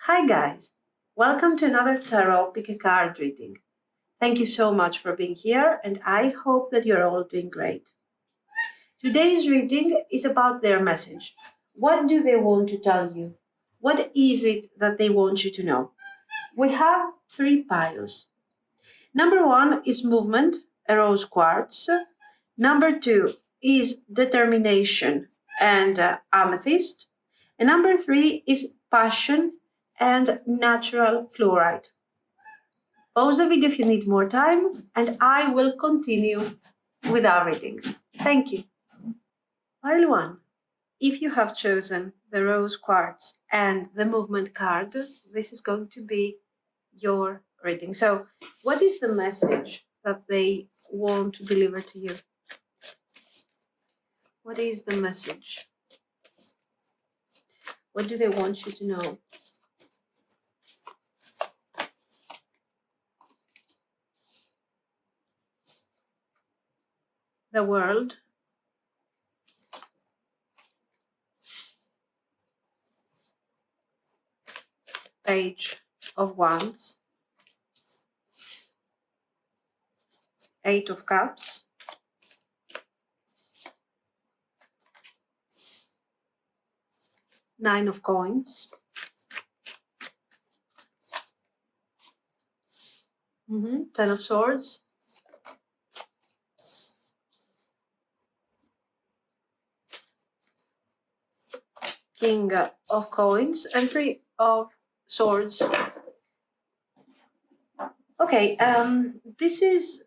Hi guys, welcome to another Tarot Pick a Card reading. Thank you so much for being here and I hope that you're all doing great. Today's reading is about their message. What do they want to tell you? What is it that they want you to know? We have 3 piles. Number 1 is movement, a rose quartz. Number 2 is determination and amethyst. And number 3 is passion and natural fluorite. Pause the video if you need more time and I will continue with our readings. Thank you. Pile 1. If you have chosen the rose quartz and the movement card, this is going to be your reading. So, what is the message that they want to deliver to you? What is the message? What do they want you to know? The world. Page of Wands. 8 of Cups. Nine of Coins. Ten of Swords. King of Coins and 3 of Swords. Okay, this is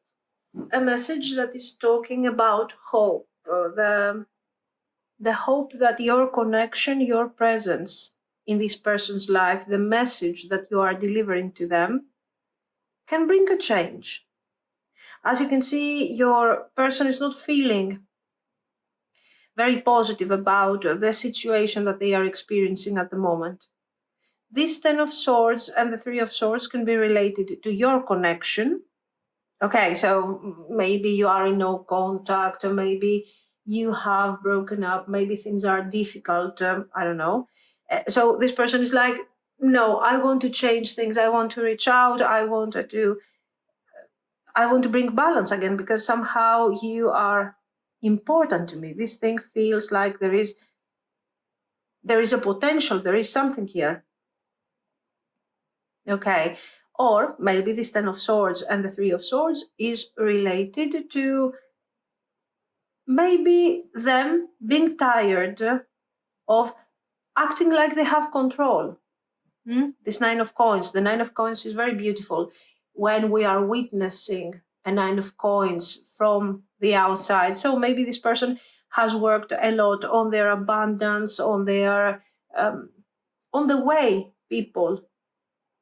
a message that is talking about hope. The hope that your connection, your presence in this person's life, the message that you are delivering to them can bring a change. As you can see, your person is not feeling very positive about the situation that they are experiencing at the moment. This 10 of Swords and the 3 of Swords can be related to your connection. Okay, so maybe you are in no contact, or maybe you have broken up, maybe things are difficult, I don't know. So this person is like, no, I want to change things, I want to reach out, I want to bring balance again, because somehow you are important to me. This thing feels like there is a potential, there is something here. Okay, or maybe this 10 of Swords and the 3 of Swords is related to maybe them being tired of acting like they have control. This 9 of Coins, the 9 of Coins is very beautiful when we are witnessing a 9 of Coins from the outside. So maybe this person has worked a lot on their abundance, on their on the way people,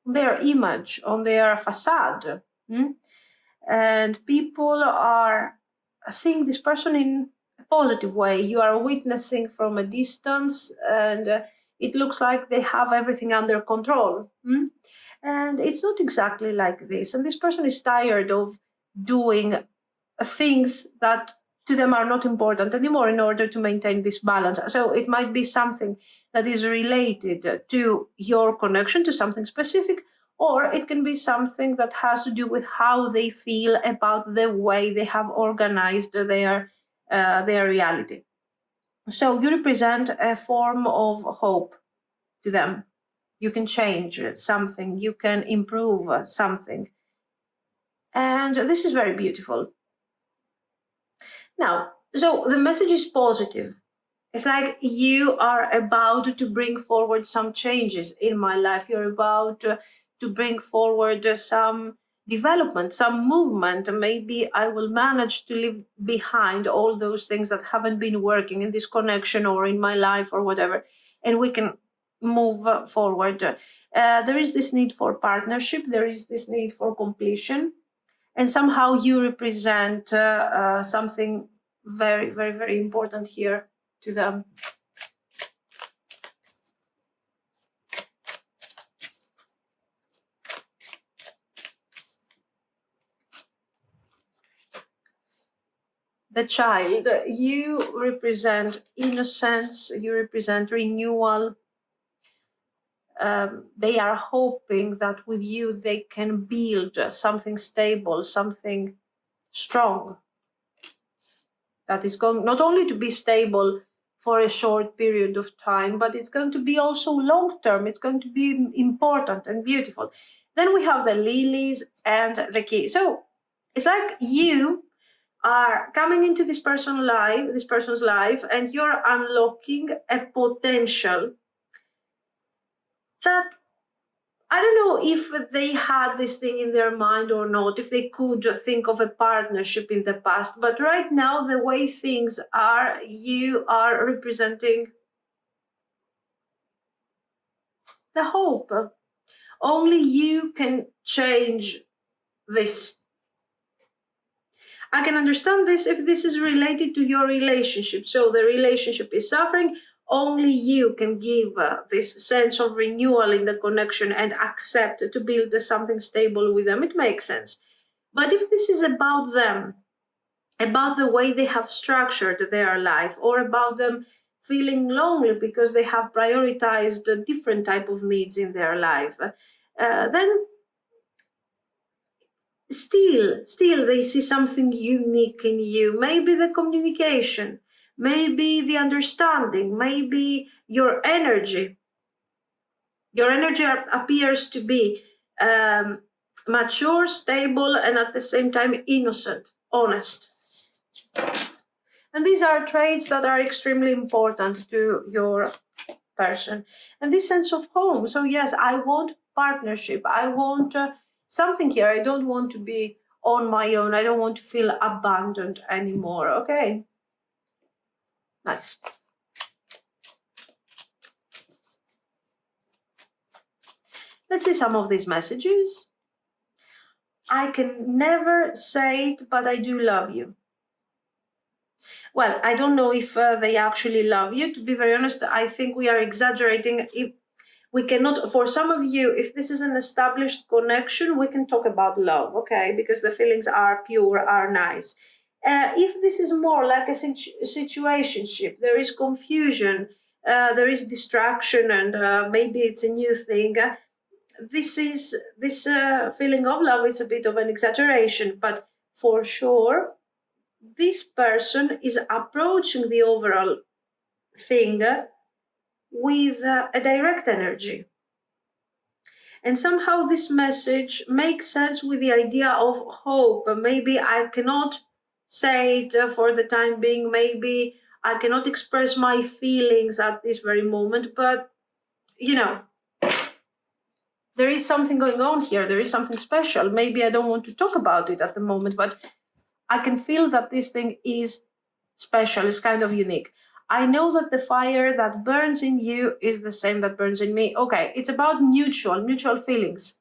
their image, on their facade. And people are seeing this person in a positive way. You are witnessing from a distance and it looks like they have everything under control. And it's not exactly like this. And this person is tired of doing things that to them are not important anymore in order to maintain this balance. So it might be something that is related to your connection to something specific, or it can be something that has to do with how they feel about the way they have organized their reality. So you represent a form of hope to them. You can change something, you can improve something. And this is very beautiful. Now, so the message is positive. It's like you are about to bring forward some changes in my life. You're about to bring forward some development, some movement. Maybe I will manage to leave behind all those things that haven't been working in this connection or in my life or whatever, and we can move forward. There is this need for partnership. There is this need for completion. And somehow you represent something very, very, very important here to them. The child, you represent innocence, you represent renewal. they are hoping that with you they can build something stable, something strong, that is going not only to be stable for a short period of time, but it's going to be also long term. It's going to be important and beautiful. Then we have the lilies and the key. So it's like you are coming into this person's life, and you're unlocking a potential that, I don't know if they had this thing in their mind or not, if they could think of a partnership in the past. But right now, the way things are, you are representing the hope. Only you can change this. I can understand this if this is related to your relationship. So the relationship is suffering. Only you can give this sense of renewal in the connection and accept to build something stable with them. It makes sense. But if this is about them, about the way they have structured their life, or about them feeling lonely because they have prioritized a different type of needs in their life, then still they see something unique in you. Maybe the communication, maybe the understanding, maybe your energy. Your energy appears to be mature, stable, and at the same time innocent, honest. And these are traits that are extremely important to your person. And this sense of home. So yes, I want partnership. I want something here. I don't want to be on my own. I don't want to feel abandoned anymore. Okay. Nice. Let's see some of these messages. I can never say it, but I do love you. Well, I don't know if they actually love you. To be very honest, I think we are exaggerating. If we cannot, for some of you, if this is an established connection, we can talk about love, okay? Because the feelings are pure, are nice. If this is more like a situationship, there is confusion, there is distraction, and maybe it's a new thing. This feeling of love is a bit of an exaggeration, but for sure, this person is approaching the overall thing with a direct energy. And somehow this message makes sense with the idea of hope. Maybe I cannot say it for the time being. Maybe I cannot express my feelings at this very moment. But, there is something going on here. There is something special. Maybe I don't want to talk about it at the moment, but I can feel that this thing is special. It's kind of unique. I know that the fire that burns in you is the same that burns in me. Okay, it's about mutual feelings.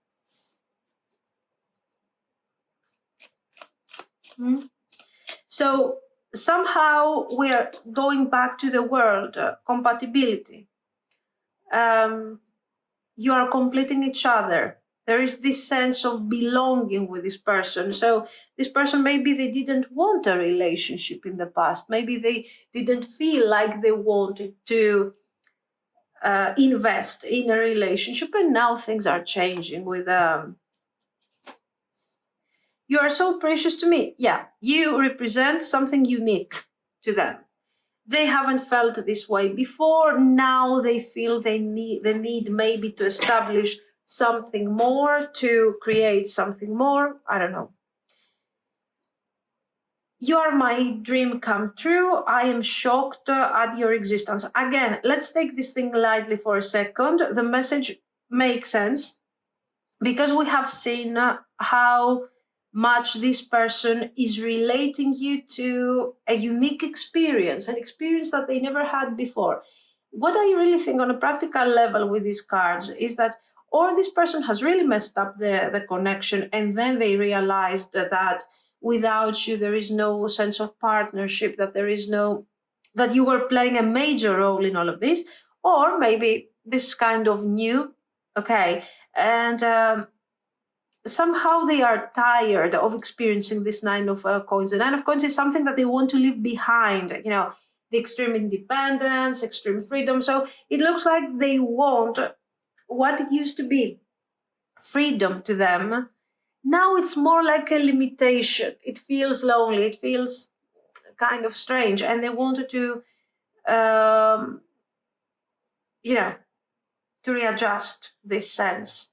So somehow we're going back to the world, compatibility. You are completing each other. There is this sense of belonging with this person. So this person, maybe they didn't want a relationship in the past. Maybe they didn't feel like they wanted to invest in a relationship, and now things are changing with you are so precious to me. Yeah, you represent something unique to them. They haven't felt this way before. Now they feel they need the need maybe to establish something more, to create something more. I don't know. You are my dream come true. I am shocked at your existence. Again, let's take this thing lightly for a second. The message makes sense because we have seen how much this person is relating you to a unique experience, an experience that they never had before. What I really think on a practical level with these cards is that, or this person has really messed up the connection, and then they realized that without you there is no sense of partnership, that there is no, that you were playing a major role in all of this, or maybe this is kind of new, okay, and somehow they are tired of experiencing this nine of coins. The nine of coins is something that they want to leave behind, the extreme independence, extreme freedom. So it looks like they want what it used to be freedom to them, now it's more like a limitation. It feels lonely, it feels kind of strange, and they wanted to to readjust this sense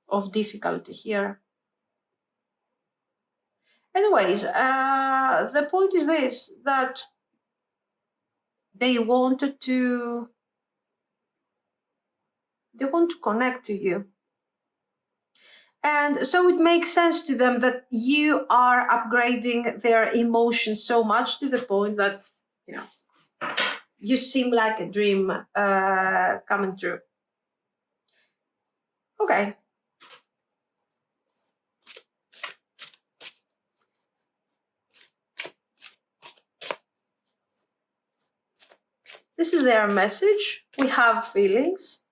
of difficulty here. Anyways, the point is this, that they want to connect to you. And so it makes sense to them that you are upgrading their emotions so much to the point that, you seem like a dream coming true. Okay. This is their message. We have feelings.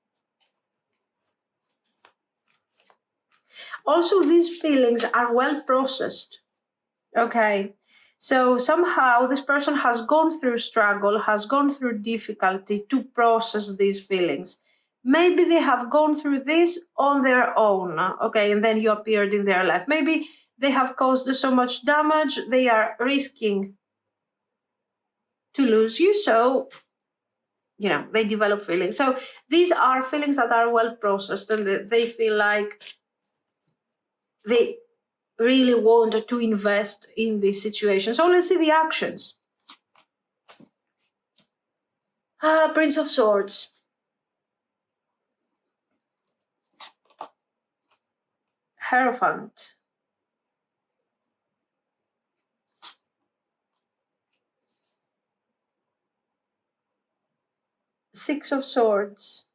Also, these feelings are well processed. Okay. So somehow this person has gone through struggle, has gone through difficulty to process these feelings. Maybe they have gone through this on their own, okay, and then you appeared in their life. Maybe they have caused so much damage, they are risking to lose you, so they develop feelings. So these are feelings that are well processed, and they feel like they really want to invest in this situation. So let's see the actions. Prince of Swords. Hierophant. Six of Swords.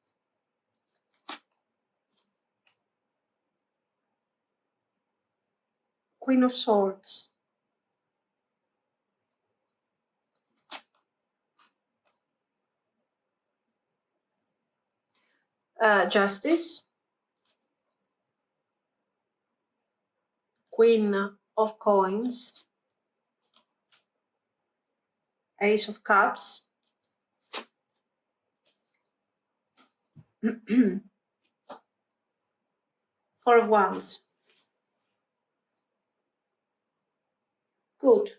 Queen of Swords. Justice. Queen of Coins. Ace of Cups. Four of Wands. Good.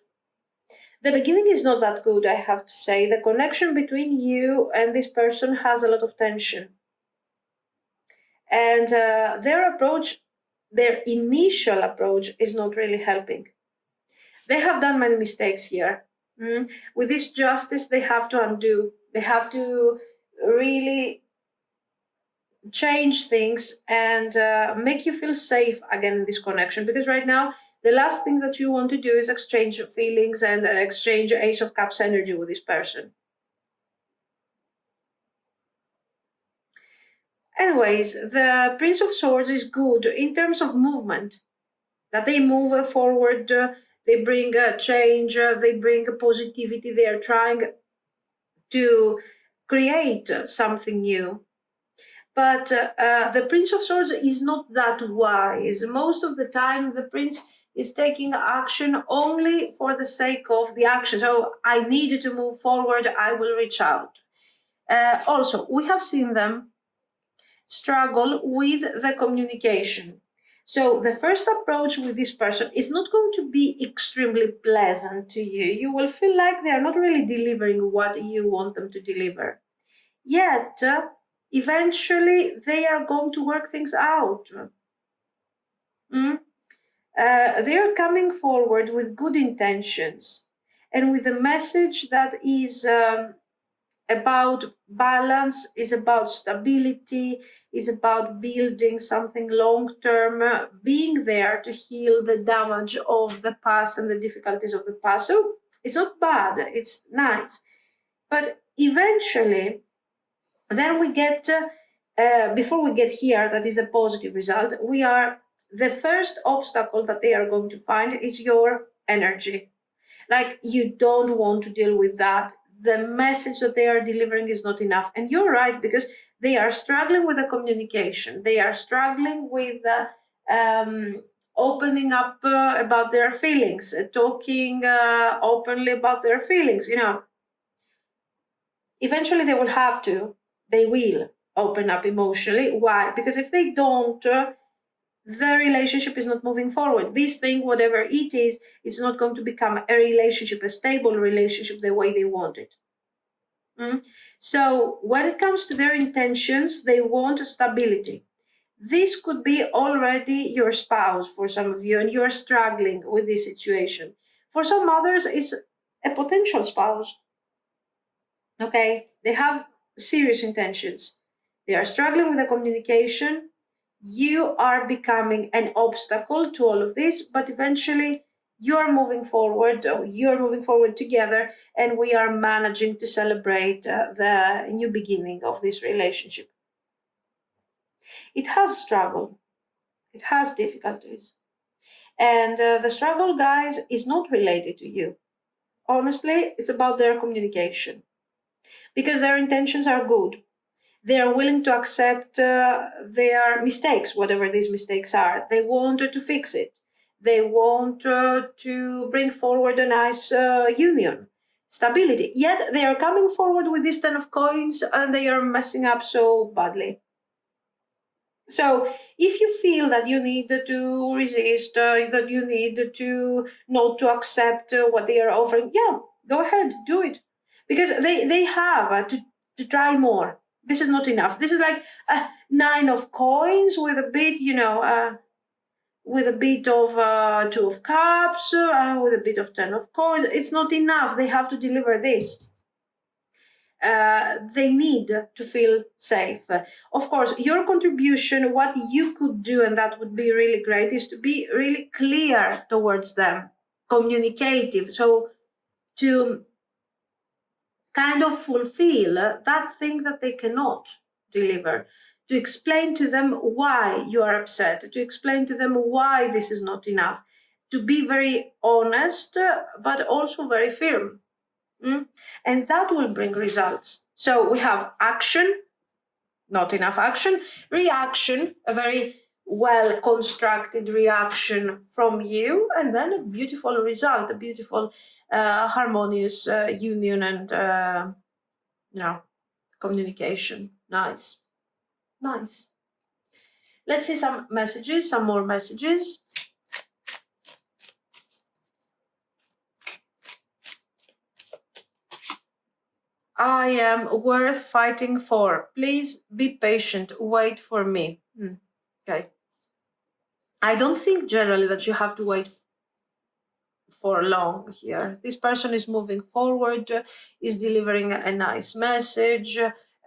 The beginning is not that good, I have to say. The connection between you and this person has a lot of tension. And their initial approach is not really helping. They have done many mistakes here. With this justice, they have to undo. They have to really change things and make you feel safe again in this connection. Because right now, the last thing that you want to do is exchange feelings and exchange Ace of Cups energy with this person. Anyways, the Prince of Swords is good in terms of movement, that they move forward, they bring a change, they bring a positivity, they are trying to create something new. But the Prince of Swords is not that wise. Most of the time, the Prince is taking action only for the sake of the action. So I need to move forward, I will reach out. Also, we have seen them struggle with the communication. So the first approach with this person is not going to be extremely pleasant to you. You will feel like they are not really delivering what you want them to deliver. Yet, eventually, they are going to work things out. They are coming forward with good intentions and with a message that is about balance, is about stability, is about building something long-term, being there to heal the damage of the past and the difficulties of the past. So it's not bad, it's nice. But eventually, then we get, before we get here, that is the positive result, the first obstacle that they are going to find is your energy. Like, you don't want to deal with that. The message that they are delivering is not enough. And you're right, because they are struggling with the communication. They are struggling with opening up about their feelings, talking openly about their feelings. Eventually they will have to. They will. open up emotionally. Why? Because if they don't, the relationship is not moving forward. This thing, whatever it is not going to become a relationship, a stable relationship the way they want it. So when it comes to their intentions, they want stability. This could be already your spouse for some of you, and you're struggling with this situation. For some others, it's a potential spouse. Okay, they have serious intentions. They are struggling with the communication. You are becoming an obstacle to all of this, but eventually you're moving forward, or you're moving forward together, and we are managing to celebrate the new beginning of this relationship. It has struggle, it has difficulties, and the struggle, guys, is not related to you. Honestly, it's about their communication, because their intentions are good. They are willing to accept their mistakes, whatever these mistakes are. They want to fix it. They want to bring forward a nice union, stability. Yet they are coming forward with this 10 of coins, and they are messing up so badly. So if you feel that you need to resist, that you need to not to accept what they are offering, yeah, go ahead, do it. Because they have to try more. This is not enough. This is like a 9 of coins with a bit, with a bit of 2 of cups, with a bit of 10 of coins. It's not enough. They have to deliver this. They need to feel safe. Of course, your contribution, what you could do, and that would be really great, is to be really clear towards them, communicative. So to kind of fulfill that thing that they cannot deliver, to explain to them why you are upset, to explain to them why this is not enough, to be very honest, but also very firm. And that will bring results. So we have action, not enough action, reaction, a very well constructed reaction from you, and then a beautiful result, a beautiful harmonious union and communication. Nice. Nice. Let's see some messages, some more messages. I am worth fighting for. Please be patient. Wait for me. Okay. I don't think generally that you have to wait for long here. This person is moving forward, is delivering a nice message,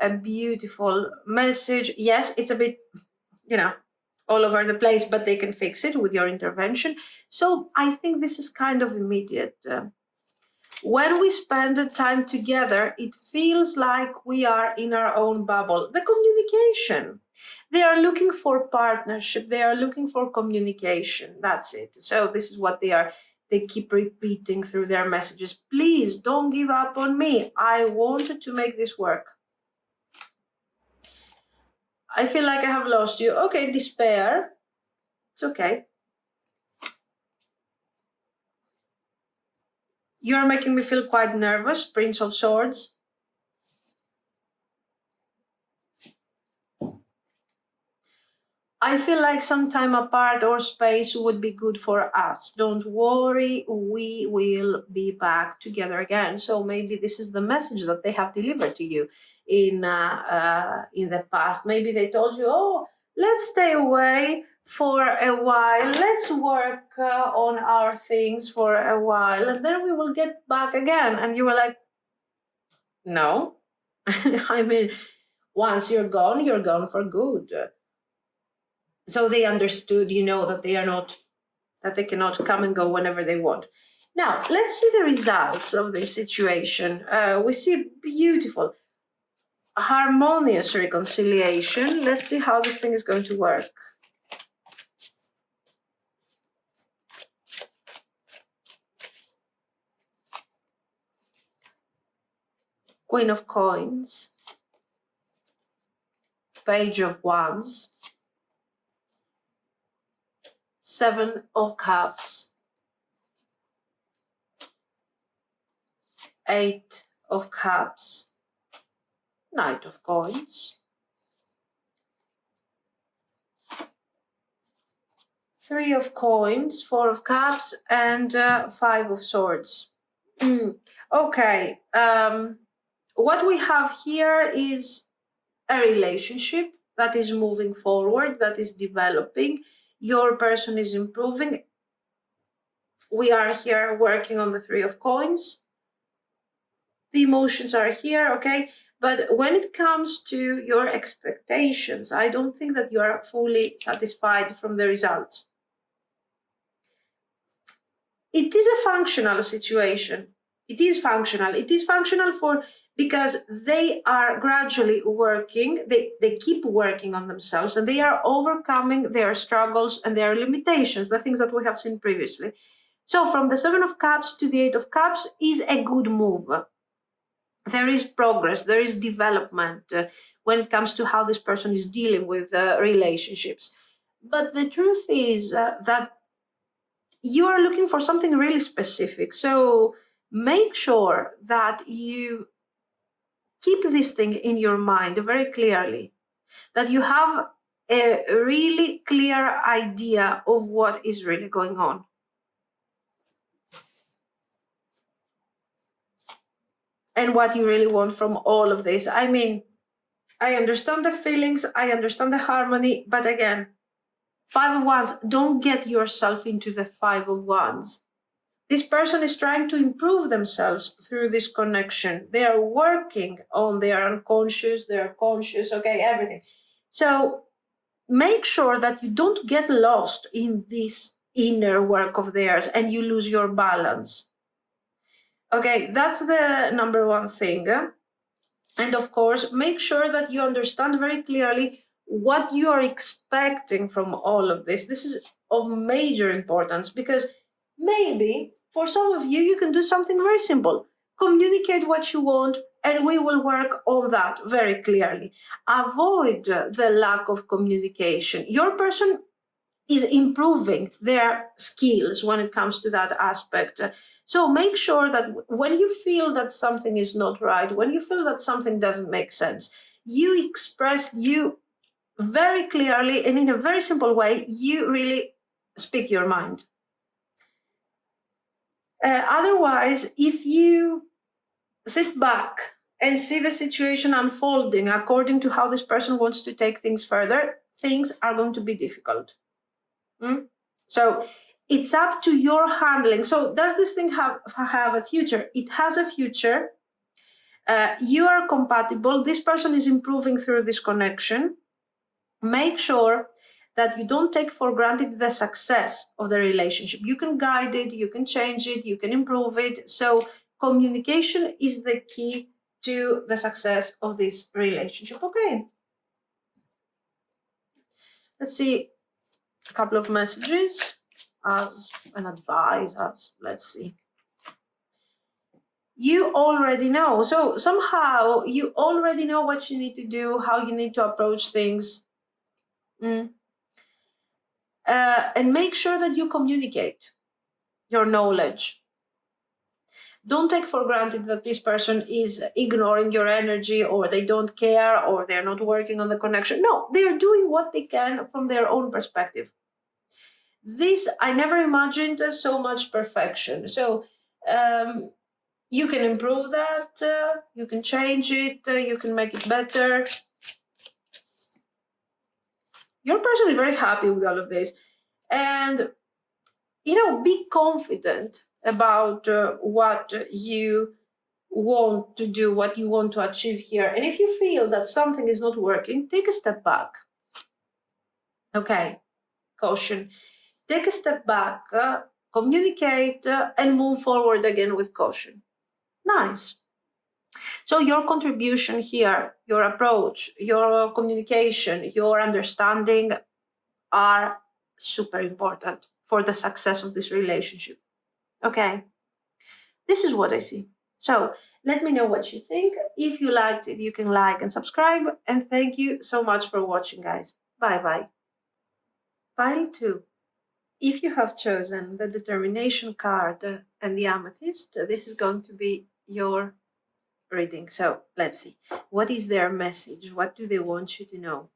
a beautiful message. Yes, it's a bit, all over the place, but they can fix it with your intervention. So I think this is kind of immediate. When we spend time together, it feels like we are in our own bubble. The communication. They are looking for partnership. They are looking for communication. That's it. So this is what they keep repeating through their messages. Please don't give up on me. I wanted to make this work. I feel like I have lost you. Okay, despair. It's okay. You're making me feel quite nervous, Prince of Swords. I feel like some time apart or space would be good for us. Don't worry, we will be back together again. So maybe this is the message that they have delivered to you in the past. Maybe they told you, "Oh, let's stay away for a while. Let's work on our things for a while, and then we will get back again." And you were like, "No." I mean, once you're gone for good. So they understood, that that they cannot come and go whenever they want. Now, let's see the results of this situation. We see beautiful, harmonious reconciliation. Let's see how this thing is going to work. Queen of Coins, Page of Wands, 7 of Cups, 8 of Cups, Knight of Coins, Three of Coins, Four of Cups, and Five of Swords. Okay. What we have here is a relationship that is moving forward, that is developing. Your person is improving. We are here working on the Three of Coins. The emotions are here, okay? But when it comes to your expectations, I don't think that you are fully satisfied from the results. It is a functional situation. It is functional. It is functional because they are gradually working, they keep working on themselves, and they are overcoming their struggles and their limitations, the things that we have seen previously. So from the Seven of Cups to the Eight of Cups is a good move. There is progress, there is development when it comes to how this person is dealing with relationships. But the truth is that you are looking for something really specific. So make sure that you keep this thing in your mind very clearly, that you have a really clear idea of what is really going on. And what you really want from all of this. I mean, I understand the feelings, I understand the harmony, but again, Five of Wands, don't get yourself into the Five of Wands. This person is trying to improve themselves through this connection. They are working on their unconscious, their conscious, okay, everything. So make sure that you don't get lost in this inner work of theirs and you lose your balance. Okay, that's the number one thing. And of course, make sure that you understand very clearly what you are expecting from all of this. This is of major importance because maybe for some of you, you can do something very simple. Communicate what you want, and we will work on that very clearly. Avoid the lack of communication. Your person is improving their skills when it comes to that aspect. So make sure that when you feel that something is not right, when you feel that something doesn't make sense, you express you very clearly and in a very simple way, you really speak your mind. Otherwise, if you sit back and see the situation unfolding according to how this person wants to take things further, things are going to be difficult. So it's up to your handling. So does this thing have a future? It has a future. You are compatible. This person is improving through this connection. Make sure that you don't take for granted the success of the relationship. You can guide it, you can change it, you can improve it. So communication is the key to the success of this relationship. Okay. Let's see a couple of messages as an advice. Let's see. You already know. So somehow you already know what you need to do, how you need to approach things. And make sure that you communicate your knowledge. Don't take for granted that this person is ignoring your energy or they don't care or they're not working on the connection. No, they're doing what they can from their own perspective. This, I never imagined so much perfection. So you can improve that, you can change it, you can make it better. Your person is very happy with all of this. And, be confident about what you want to do, what you want to achieve here. And if you feel that something is not working, take a step back. Okay, caution. Take a step back, communicate, and move forward again with caution. Nice. So your contribution here, your approach, your communication, your understanding are super important for the success of this relationship. Okay, this is what I see. So let me know what you think. If you liked it, you can like and subscribe. And thank you so much for watching, guys. Bye-bye. Pile 2. If you have chosen the Determination card and the Amethyst, this is going to be your reading. So let's see. What is their message? What do they want you to know?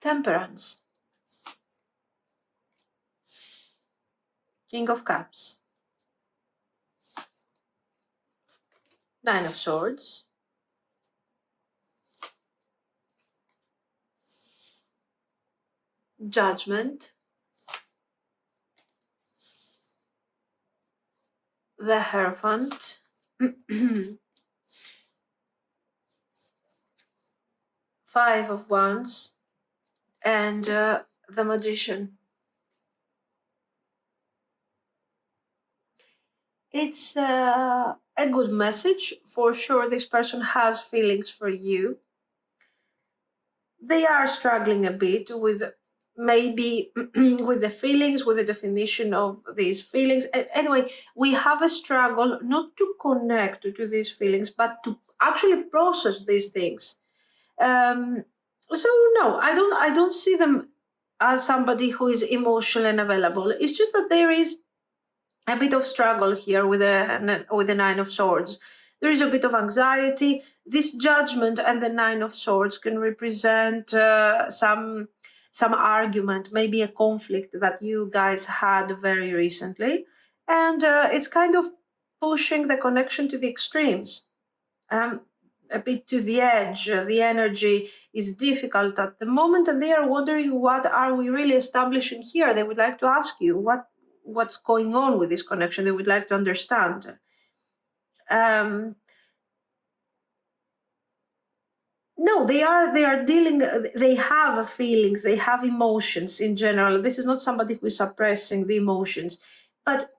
Temperance. King of Cups. Nine of Swords. Judgment. The Hierophant. Five of Wands. And the Magician. It's a good message. For sure, this person has feelings for you. They are struggling a bit with maybe with the feelings, with the definition of these feelings. Anyway, we have a struggle not to connect to these feelings, but to actually process these things. So no, I don't see them as somebody who is emotional and available. It's just that there is a bit of struggle here with the Nine of Swords. There is a bit of anxiety. This Judgment and the Nine of Swords can represent some argument, maybe a conflict that you guys had very recently, and it's kind of pushing the connection to the extremes, a bit to the edge. The energy is difficult at the moment, and they are wondering, what are we really establishing here? They would like to ask you what's going on with this connection. They would like to understand. No, they are dealing. They have feelings. They have emotions in general. This is not somebody who is suppressing the emotions, but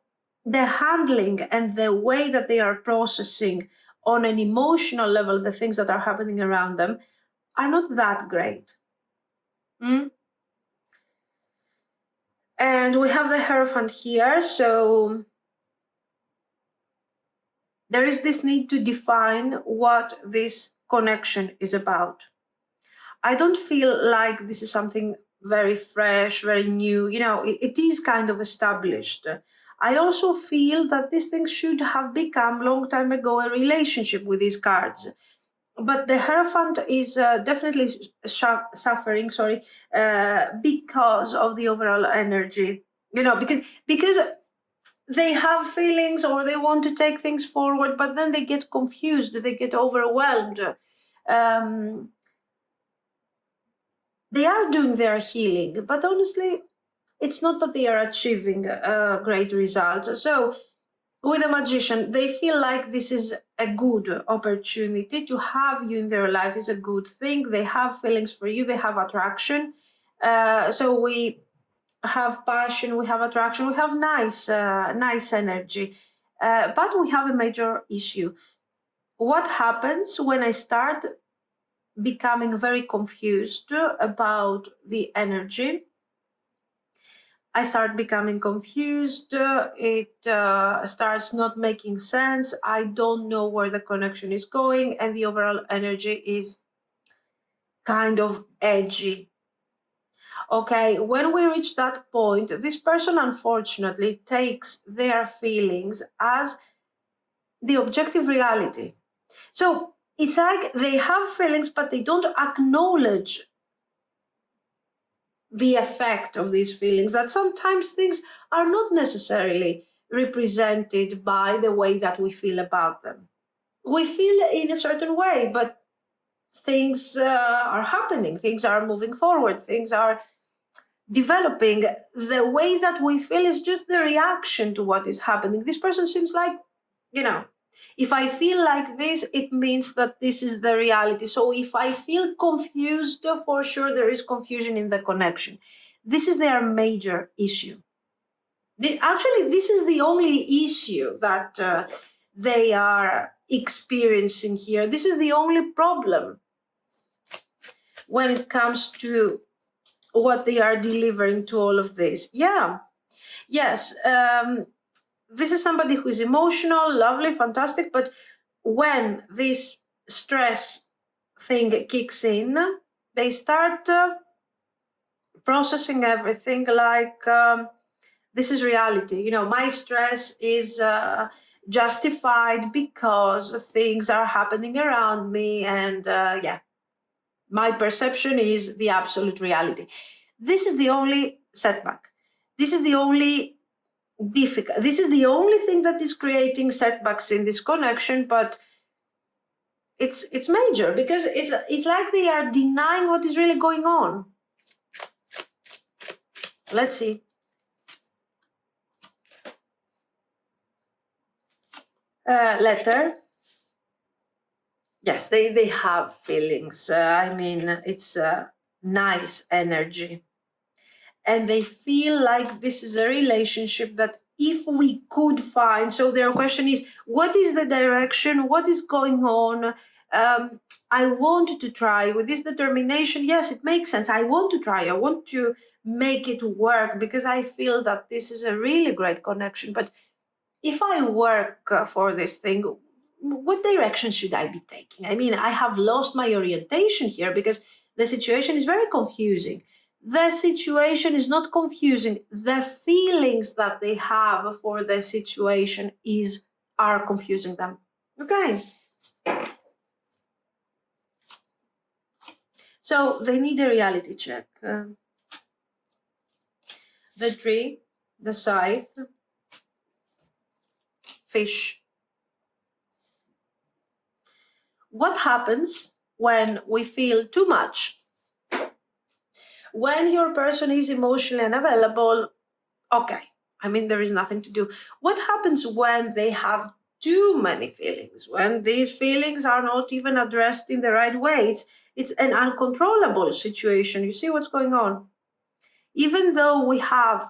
the handling and the way that they are processing on an emotional level the things that are happening around them are not that great. And we have the Hierophant here, so there is this need to define what this connection is about. I don't feel like this is something very fresh, very new. It is kind of established. I also feel that this thing should have become long time ago a relationship with these cards. But the Hierophant is definitely suffering, because of the overall energy. Because they have feelings or they want to take things forward, but then they get confused, they get overwhelmed. They are doing their healing, but honestly, it's not that they are achieving great results. So with a Magician, they feel like this is a good opportunity to have you in their life, is a good thing. They have feelings for you, they have attraction. So we have passion, we have attraction, we have nice energy. But we have a major issue. What happens when I start becoming very confused about the energy? I start becoming confused. It starts not making sense. I don't know where the connection is going, and the overall energy is kind of edgy. Okay, when we reach that point, this person unfortunately takes their feelings as the objective reality. So it's like they have feelings, but they don't acknowledge the effect of these feelings, that sometimes things are not necessarily represented by the way that we feel about them. We feel in a certain way, but things are happening, things are moving forward, things are developing. The way that we feel is just the reaction to what is happening. This person seems like, if I feel like this, it means that this is the reality. So if I feel confused, for sure there is confusion in the connection. This is their major issue. Actually, this is the only issue that they are experiencing here. This is the only problem when it comes to what they are delivering to all of this. Yes. This is somebody who is emotional, lovely, fantastic, but when this stress thing kicks in, they start processing everything like this is reality. My stress is justified because things are happening around me, and My perception is the absolute reality. This is the only setback. This is the only difficult. This is the only thing that is creating setbacks in this connection, but it's major because it's like they are denying what is really going on. Let's see. Letter. Yes, they have feelings. I mean, it's a nice energy. And they feel like this is a relationship that if we could find, so their question is, what is the direction? What is going on? I want to try with this determination. Yes, it makes sense. I want to try. I want to make it work because I feel that this is a really great connection. But if I work for this thing, what direction should I be taking? I mean, I have lost my orientation here because the situation is very confusing. The situation is not confusing. The feelings that they have for the situation are confusing them. Okay. So they need a reality check. The tree, the scythe, fish. What happens when we feel too much? When your person is emotionally unavailable, okay, I mean, there is nothing to do. What happens when they have too many feelings? When these feelings are not even addressed in the right way? It's an uncontrollable situation. You see what's going on? Even though we have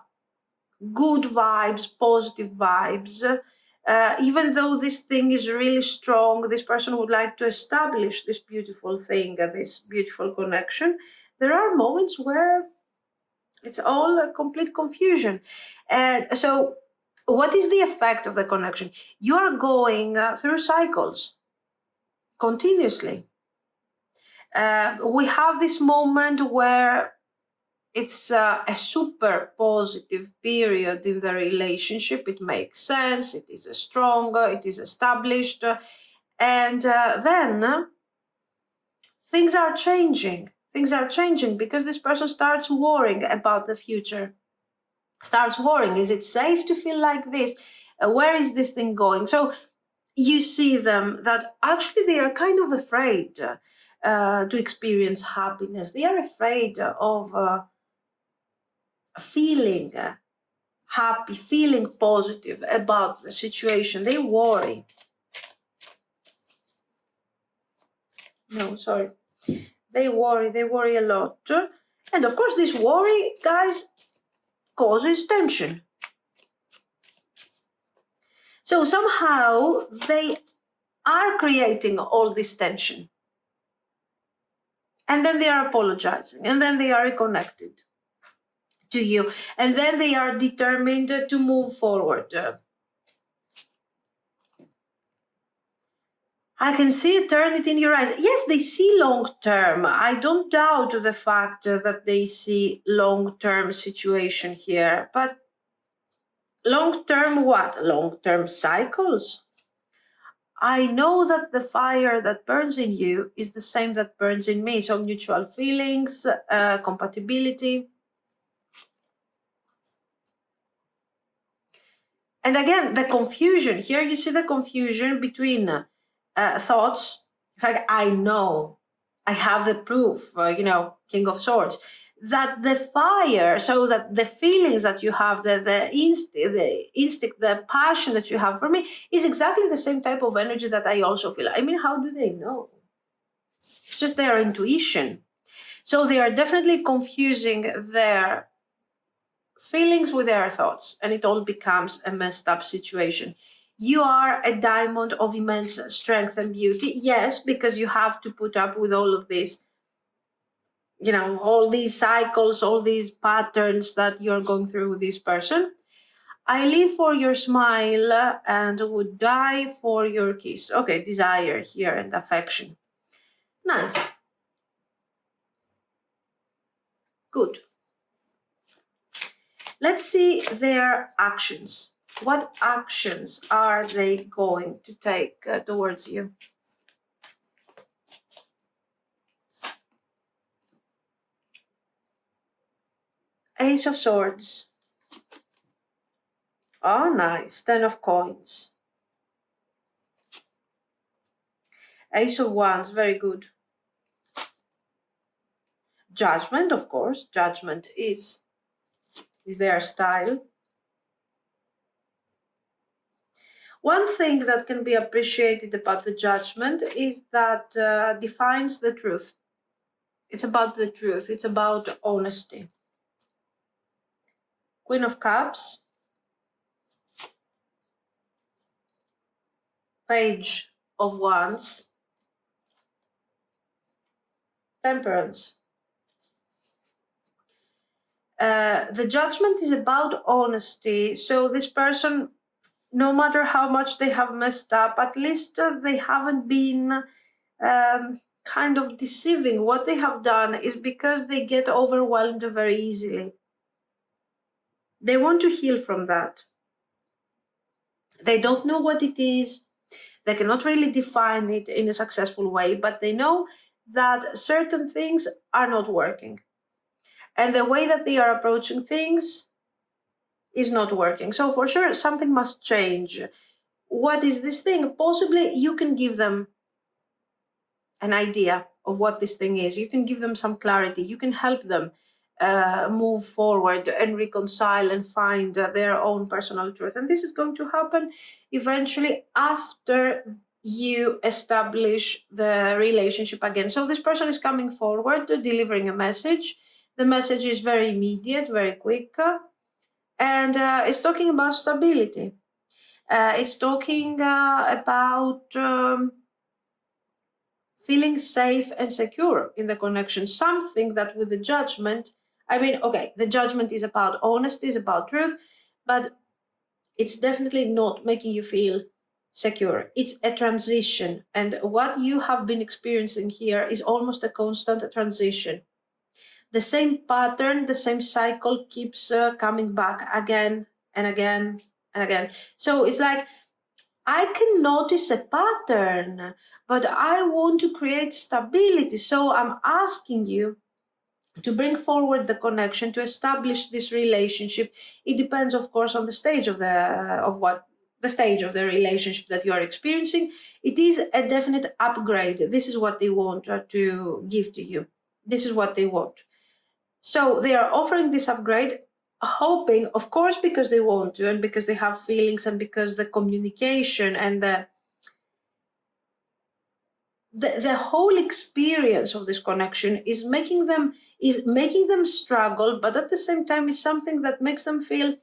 good vibes, positive vibes, even though this thing is really strong, this person would like to establish this beautiful thing, this beautiful connection, there are moments where it's all a complete confusion. And so, what is the effect of the connection? You are going through cycles continuously. We have this moment where it's a super positive period in the relationship. It makes sense. It is stronger. It is established. And then things are changing. Things are changing because this person starts worrying about the future. Starts worrying. Is it safe to feel like this? Where is this thing going? So you see them that actually they are kind of afraid to experience happiness. They are afraid of feeling happy, feeling positive about the situation. They worry. No, sorry. They worry a lot. And of course, this worry, guys, causes tension. So somehow they are creating all this tension. And then they are apologizing. And then they are reconnected to you. And then they are determined to move forward. I can see it, turn it in your eyes. Yes, they see long term. I don't doubt the fact that they see long term situation here. But long term what? Long term cycles. I know that the fire that burns in you is the same that burns in me. So mutual feelings, compatibility. And again, the confusion. Here you see the confusion between thoughts, like I know, I have the proof, King of Swords, that the fire, so that the feelings that you have, the instinct, the passion that you have for me is exactly the same type of energy that I also feel. I mean, how do they know? It's just their intuition. So they are definitely confusing their feelings with their thoughts, and it all becomes a messed up situation. You are a diamond of immense strength and beauty, yes, because you have to put up with all of this, all these cycles, all these patterns that you're going through with this person. I live for your smile and would die for your kiss. Okay, desire here and affection. Nice. Good. Let's see their actions. What actions are they going to take towards you? Ace of Swords. Oh, nice. 10 of Coins. Ace of Wands, very good. Judgment, of course. Judgment is their style. One thing that can be appreciated about the Judgment is that defines the truth. It's about the truth. It's about honesty. Queen of Cups. Page of Wands. Temperance. The Judgment is about honesty. So this person, no matter how much they have messed up, at least they haven't been kind of deceiving. What they have done is because they get overwhelmed very easily. They want to heal from that. They don't know what it is. They cannot really define it in a successful way, but they know that certain things are not working. And the way that they are approaching things is not working. So for sure, something must change. What is this thing? Possibly you can give them an idea of what this thing is. You can give them some clarity. You can help them move forward and reconcile and find their own personal truth. And this is going to happen eventually after you establish the relationship again. So this person is coming forward, delivering a message. The message is very immediate, very quick, and it's talking about stability. It's talking about feeling safe and secure in the connection, something that with the Judgment, I mean, okay, the Judgment is about honesty, is about truth, but it's definitely not making you feel secure. It's a transition. And what you have been experiencing here is almost a constant transition. The same pattern, the same cycle keeps coming back again and again and again. So it's like, I can notice a pattern, but I want to create stability. So I'm asking you to bring forward the connection, to establish this relationship. It depends, of course, on the stage of the stage of the relationship that you are experiencing. It is a definite upgrade. This is what they want to give to you. This is what they want. So they are offering this upgrade, hoping, of course, because they want to and because they have feelings and because the communication and the whole experience of this connection is making them struggle, but at the same time is something that makes them feel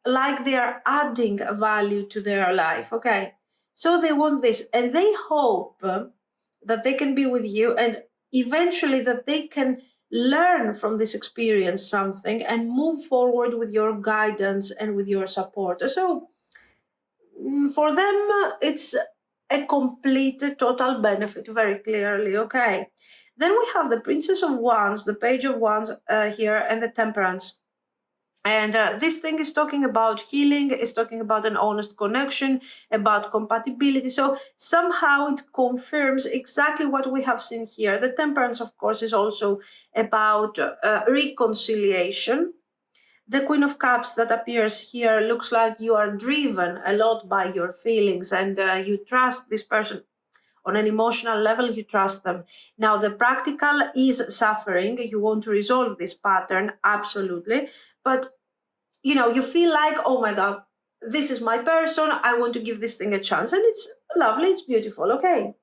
like they are adding value to their life. Okay, so they want this and they hope that they can be with you and eventually that they can learn from this experience something and move forward with your guidance and with your support. So for them, it's a complete, total benefit, very clearly. Okay. Then we have the Princess of Wands, the Page of Wands here, and the Temperance. And this thing is talking about healing, is talking about an honest connection, about compatibility. So somehow it confirms exactly what we have seen here. The Temperance, of course, is also about reconciliation. The Queen of Cups that appears here looks like you are driven a lot by your feelings and you trust this person on an emotional level, you trust them. Now, the practical is suffering. You want to resolve this pattern, absolutely. But, you feel like, oh my God, this is my person. I want to give this thing a chance. And it's lovely. It's beautiful. Okay.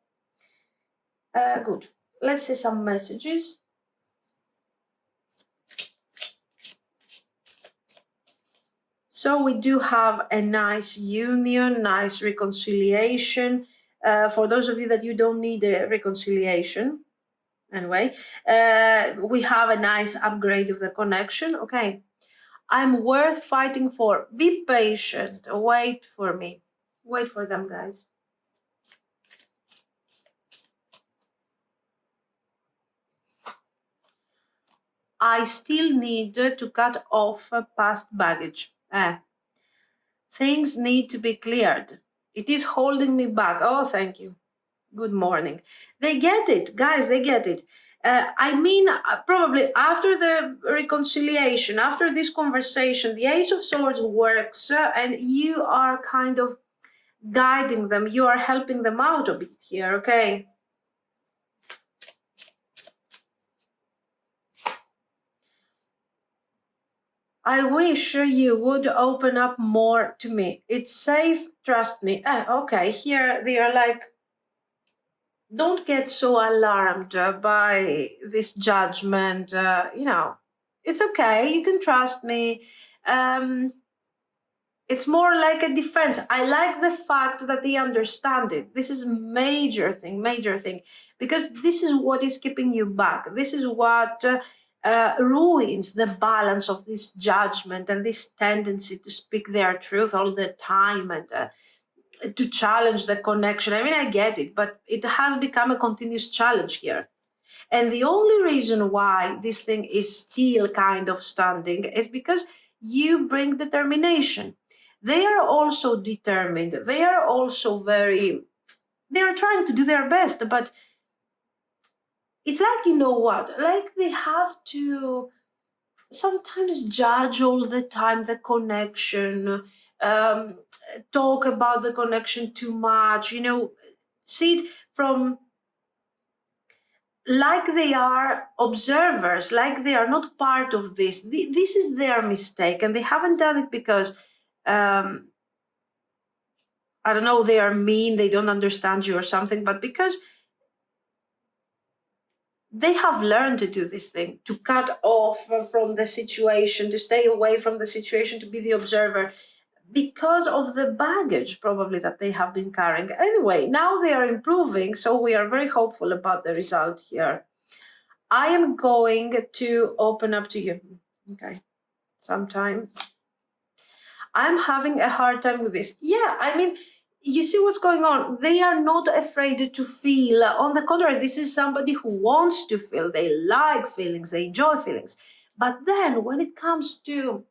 Good. Let's see some messages. So we do have a nice union, nice reconciliation. For those of you that you don't need a reconciliation, anyway, we have a nice upgrade of the connection. Okay, I'm worth fighting for. Be patient. Wait for me. Wait for them, guys. I still need to cut off past baggage. Things need to be cleared. It is holding me back. Oh, thank you. Good morning. They get it, guys, they get it. I mean, probably after the reconciliation, after this conversation, the Ace of Swords works, and you are kind of guiding them. You are helping them out a bit here, okay? I wish you would open up more to me. It's safe, trust me. Okay, here they are like, don't get so alarmed by this judgment. It's okay. You can trust me. It's more like a defense. I like the fact that they understand it. This is major thing, because this is what is keeping you back. This is what ruins the balance of this judgment and this tendency to speak their truth all the time and to challenge the connection. I mean, I get it, but it has become a continuous challenge here. And the only reason why this thing is still kind of standing is because you bring determination. They are also determined. They are also they are trying to do their best, but it's like, you know what, like they have to sometimes judge all the time the connection, um, talk about the connection too much, see it from like they are observers, like they are not part of this. This is their mistake, and they haven't done it because, I don't know, they are mean, they don't understand you or something, but because they have learned to do this thing, to cut off from the situation, to stay away from the situation, to be the observer, because of the baggage probably that they have been carrying. Anyway, now they are improving, so we are very hopeful about the result here. I am going to open up to you. Okay, sometime. I'm having a hard time with this. Yeah, I mean, you see what's going on. They are not afraid to feel. On the contrary, this is somebody who wants to feel. They like feelings, they enjoy feelings. But then when it comes to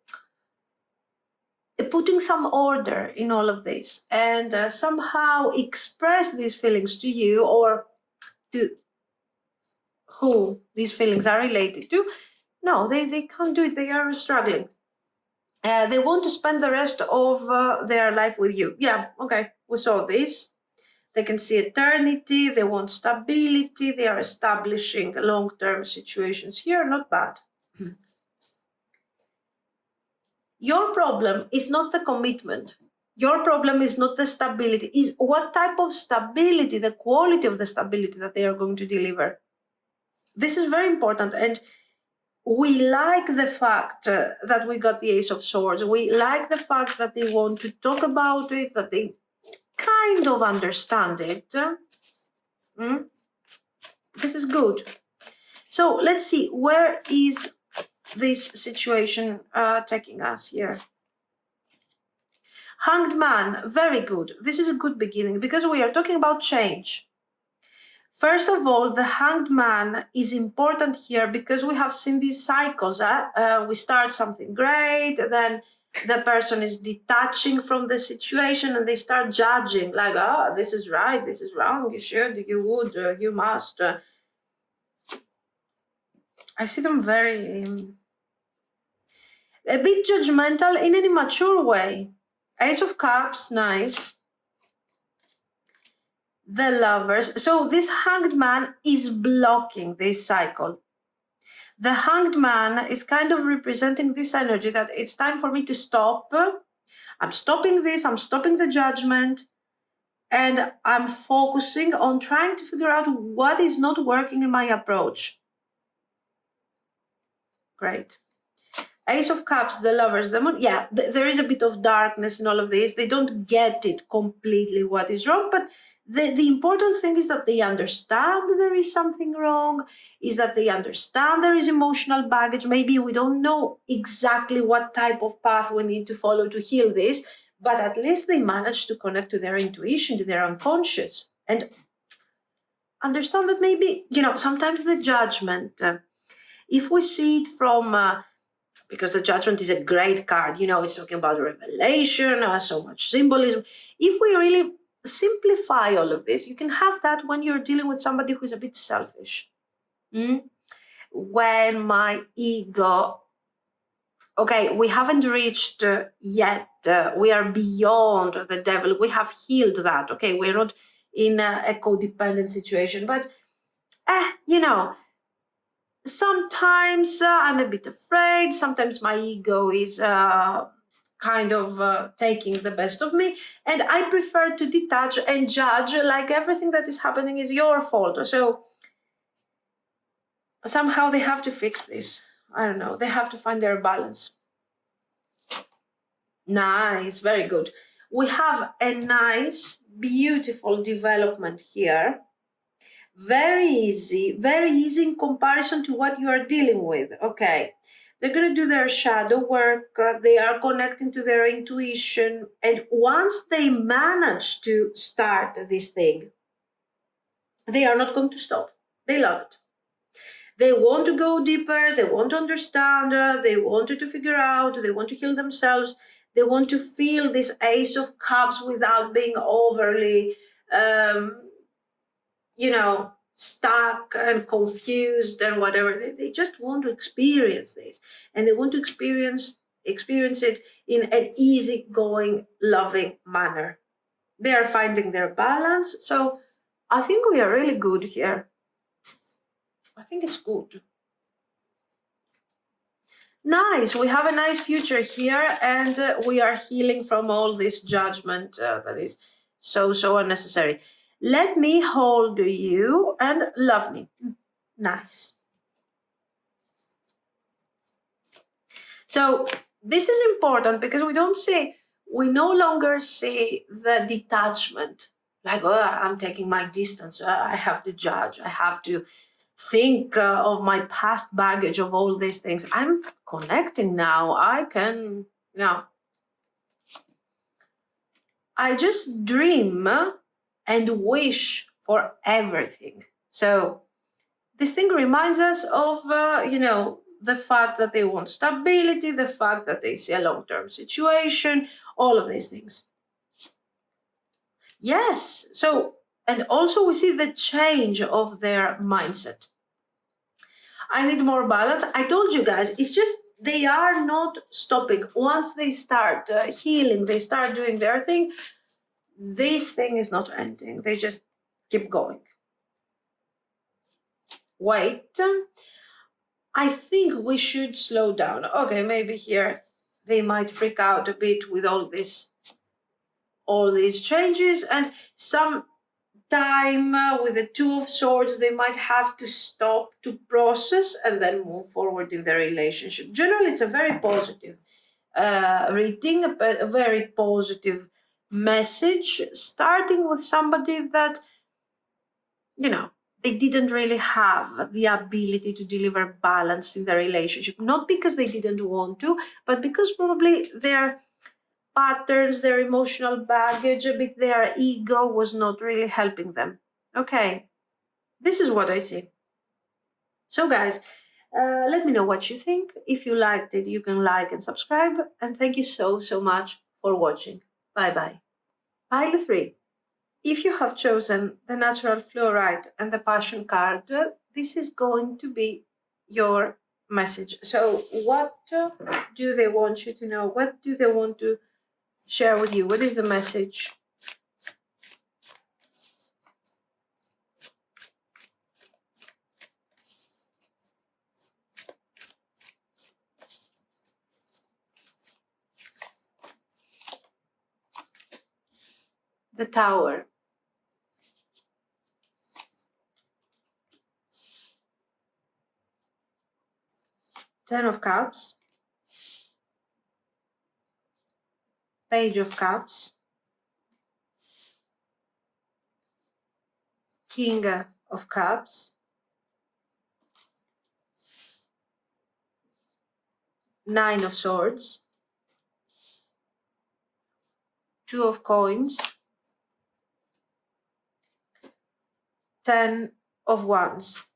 putting some order in all of this and somehow express these feelings to you or to who these feelings are related to, no, they can't do it. They are struggling. They want to spend the rest of their life with you. Yeah, okay, we saw this. They can see eternity. They want stability. They are establishing long-term situations here. Not bad. Your problem is not the commitment. Your problem is not the stability. Is what type of stability, the quality of the stability that they are going to deliver. This is very important. And we like the fact that we got the Ace of Swords. We like the fact that they want to talk about it, that they kind of understand it. This is good. So let's see, where is this situation taking us here? Hanged Man, very good. This is a good beginning because we are talking about change. First of all, the Hanged Man is important here because we have seen these cycles. We start something great, then the person is detaching from the situation and they start judging, like, oh, this is right, this is wrong, you should, you would, you must. I see them very, a bit judgmental in an immature way. Ace of Cups, nice. The Lovers. So this Hanged Man is blocking this cycle. The Hanged Man is kind of representing this energy that it's time for me to stop. I'm stopping this, I'm stopping the judgment, and I'm focusing on trying to figure out what is not working in my approach. Great. Ace of Cups, the Lovers, the Moon. Yeah, there is a bit of darkness in all of this. They don't get it completely what is wrong, but the important thing is that they understand there is something wrong, is that they understand there is emotional baggage. Maybe we don't know exactly what type of path we need to follow to heal this, but at least they manage to connect to their intuition, to their unconscious, and understand that maybe, sometimes the judgment, if we see it from, because the judgment is a great card, it's talking about revelation, so much symbolism. If we really simplify all of this, you can have that when you're dealing with somebody who's a bit selfish. When my ego, okay, we haven't reached yet, we are beyond the devil, we have healed that, okay, we're not in a codependent situation, but sometimes I'm a bit afraid, sometimes my ego is kind of taking the best of me, and I prefer to detach and judge like everything that is happening is your fault. So somehow they have to fix this. I don't know, they have to find their balance. Nice, very good. We have a nice, beautiful development here. Very easy in comparison to what you are dealing with. Okay, they're going to do their shadow work. They are connecting to their intuition. And once they manage to start this thing, they are not going to stop. They love it. They want to go deeper. They want to understand. They wanted to figure out. They want to heal themselves. They want to feel this Ace of Cups without being overly, stuck and confused and whatever. They just want to experience this, and they want to experience it in an easygoing, loving manner. They are finding their balance. So I think we are really good here. I think it's good. Nice. We have a nice future here, and we are healing from all this judgment that is so unnecessary. Let me hold you and love me. Nice. So this is important because we no longer see the detachment, like, oh, I'm taking my distance. I have to judge. I have to think of my past baggage of all these things. I'm connecting now. I can, I just dream and wish for everything. So this thing reminds us of, the fact that they want stability, the fact that they see a long-term situation, all of these things. Yes. So, and also we see the change of their mindset. I need more balance. I told you guys, it's just they are not stopping. Once they start healing, they start doing their thing, this thing is not ending. They just keep going. Wait. I think we should slow down. Okay, maybe here they might freak out a bit with all these changes, and some time with the Two of Swords, they might have to stop to process and then move forward in their relationship. Generally, it's a very positive reading, a very positive message, starting with somebody that, they didn't really have the ability to deliver balance in their relationship. Not because they didn't want to, but because probably their patterns, their emotional baggage, a bit their ego was not really helping them. Okay, this is what I see. So guys, let me know what you think. If you liked it, you can like and subscribe. And thank you so much for watching. Bye bye. Pile 3. If you have chosen the natural fluorite and the passion card, this is going to be your message. So what do they want you to know? What do they want to share with you? What is the message? The Tower. Ten of Cups. Page of Cups. King of Cups. Nine of Swords. Two of Coins. 10 of Wands.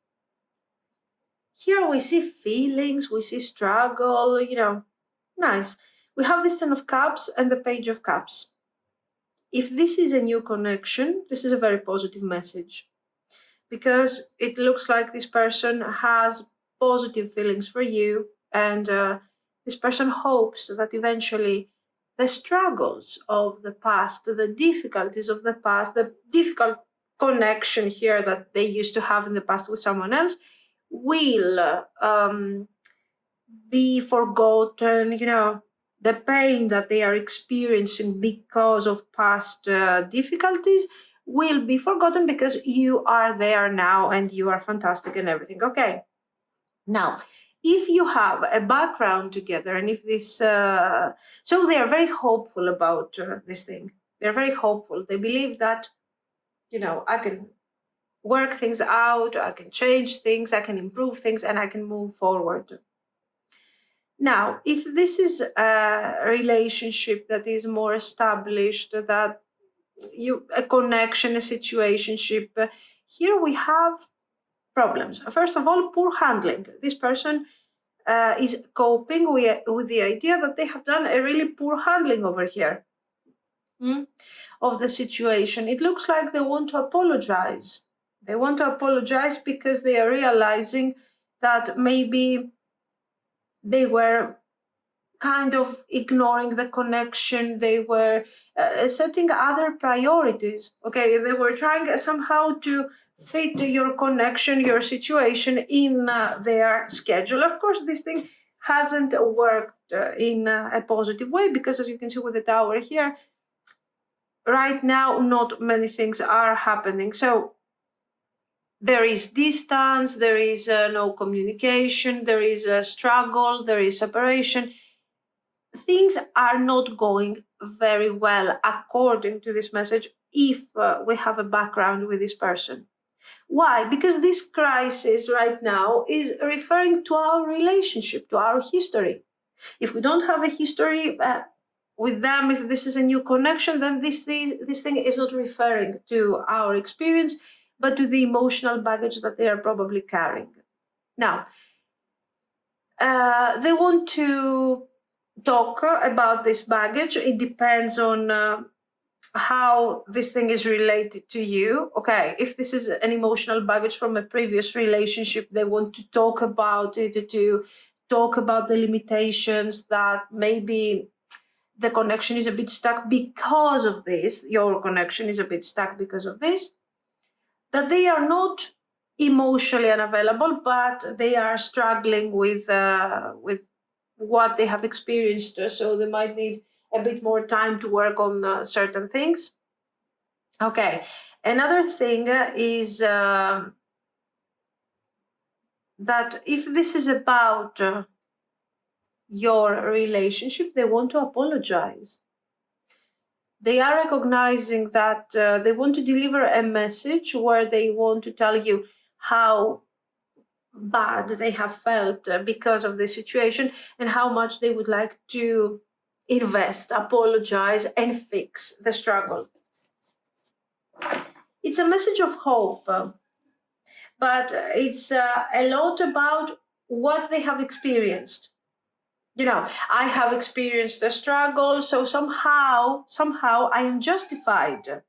Here we see feelings, we see struggle, nice. We have this 10 of Cups and the Page of Cups. If this is a new connection, this is a very positive message. because it looks like this person has positive feelings for you, and this person hopes that eventually the struggles of the past, the difficulties of the past, the difficult connection here that they used to have in the past with someone else will be forgotten. The pain that they are experiencing because of past difficulties will be forgotten because you are there now and you are fantastic and everything. Okay. Now, if you have a background together, and if this, so they are very hopeful about this thing. They're very hopeful. They believe that, I can work things out, I can change things, I can improve things, and I can move forward. Now, if this is a relationship that is more established, that a connection, a situationship, here we have problems. First of all, poor handling. This person is coping with the idea that they have done a really poor handling over here of the situation. It looks like they want to apologize. They want to apologize because they are realizing that maybe they were kind of ignoring the connection. They were setting other priorities. Okay, they were trying somehow to fit your connection, your situation in their schedule. Of course, this thing hasn't worked in a positive way because, as you can see with the tower here, right now, not many things are happening. So there is distance, there is no communication, there is a struggle, there is separation. Things are not going very well according to this message if we have a background with this person. Why? Because this crisis right now is referring to our relationship, to our history. If we don't have a history with them, if this is a new connection, then this thing is not referring to our experience, but to the emotional baggage that they are probably carrying. Now, they want to talk about this baggage. It depends on how this thing is related to you. Okay, if this is an emotional baggage from a previous relationship, they want to talk about it, to talk about the limitations, that maybe the connection is a bit stuck because of this, your connection is a bit stuck because of this, that they are not emotionally unavailable, but they are struggling with what they have experienced, so they might need a bit more time to work on certain things. Okay, another thing is that if this is about your relationship, they want to apologize. They are recognizing that they want to deliver a message where they want to tell you how bad they have felt because of the situation and how much they would like to invest, apologize, and fix the struggle. It's a message of hope, but it's a lot about what they have experienced. I have experienced a struggle, so somehow I am justified.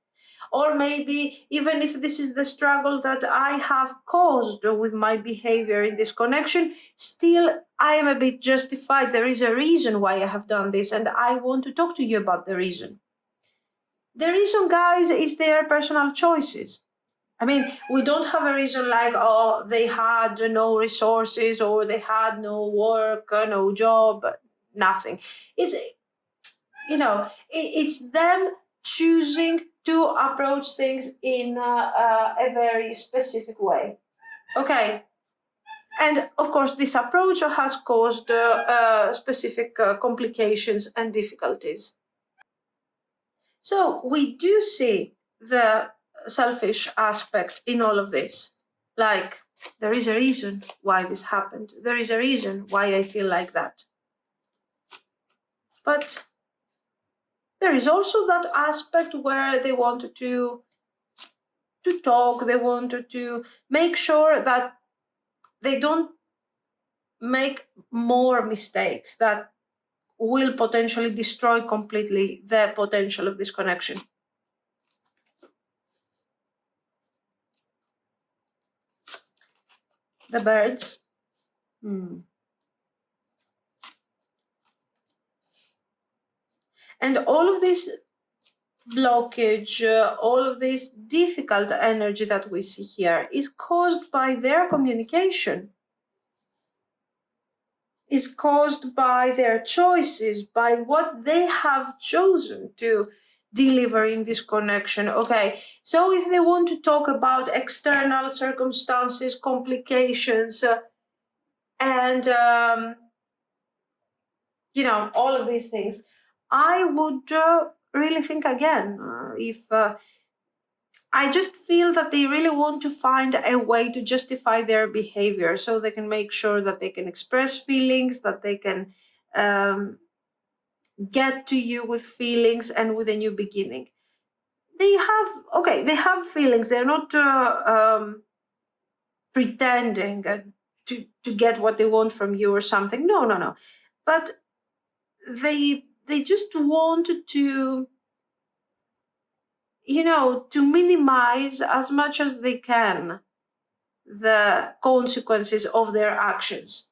Or maybe even if this is the struggle that I have caused with my behavior in this connection, still I am a bit justified. There is a reason why I have done this, and I want to talk to you about the reason. The reason, guys, is their personal choices. I mean, we don't have a reason like, oh, they had no resources or they had no work, no job, nothing. It's them choosing to approach things in a very specific way. Okay. And of course, this approach has caused specific complications and difficulties. So we do see the selfish aspect in all of this. Like, there is a reason why this happened. There is a reason why I feel like that. But there is also that aspect where they wanted to talk, they wanted to make sure that they don't make more mistakes that will potentially destroy completely the potential of this connection. the birds. And all of this blockage, all of this difficult energy that we see here is caused by their communication, is caused by their choices, by what they have chosen to deliver in this connection. Okay, so if they want to talk about external circumstances, complications, and all of these things, I would really think again. If I just feel that they really want to find a way to justify their behavior so they can make sure that they can express feelings, that they can get to you with feelings and with a new beginning. They have feelings. They're not pretending to get what they want from you or something. No. But they just want to to minimize as much as they can the consequences of their actions.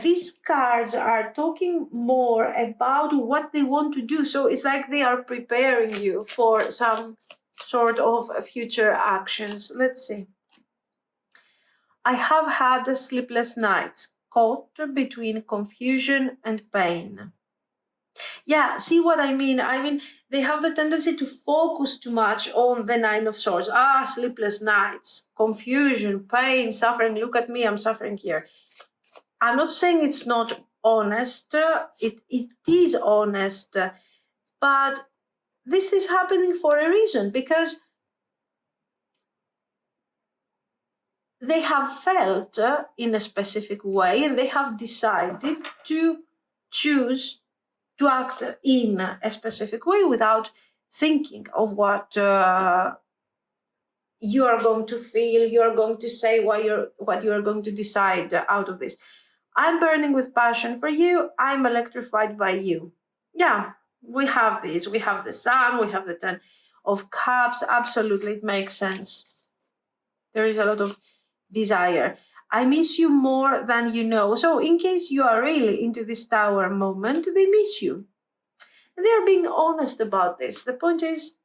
These cards are talking more about what they want to do. So it's like they are preparing you for some sort of future actions. Let's see. I have had sleepless nights, caught between confusion and pain. Yeah, see what I mean? I mean, they have the tendency to focus too much on the Nine of Swords. Sleepless nights, confusion, pain, suffering. Look at me, I'm suffering here. I'm not saying it's not honest. It is honest. But this is happening for a reason, because they have felt in a specific way and they have decided to choose to act in a specific way without thinking of what you are going to feel, you are going to say, what you are going to decide out of this. I'm burning with passion for you. I'm electrified by you. Yeah, we have this. We have the Sun. We have the Ten of Cups. Absolutely, it makes sense. There is a lot of desire. I miss you more than you know. So in case you are really into this Tower moment, they miss you. They're being honest about this. The point is,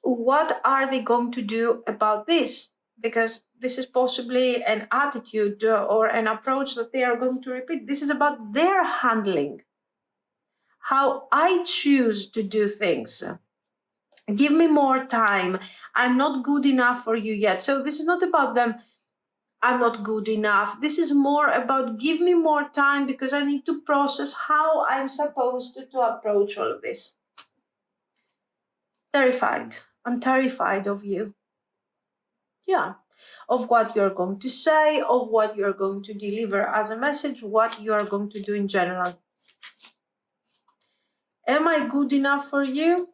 what are they going to do about this? Because this is possibly an attitude or an approach that they are going to repeat. This is about their handling, how I choose to do things. Give me more time. I'm not good enough for you yet. So this is not about them, I'm not good enough. This is more about give me more time because I need to process how I'm supposed to approach all of this. Terrified. I'm terrified of you. Yeah. Of what you're going to say, of what you're going to deliver as a message, what you're going to do in general. Am I good enough for you?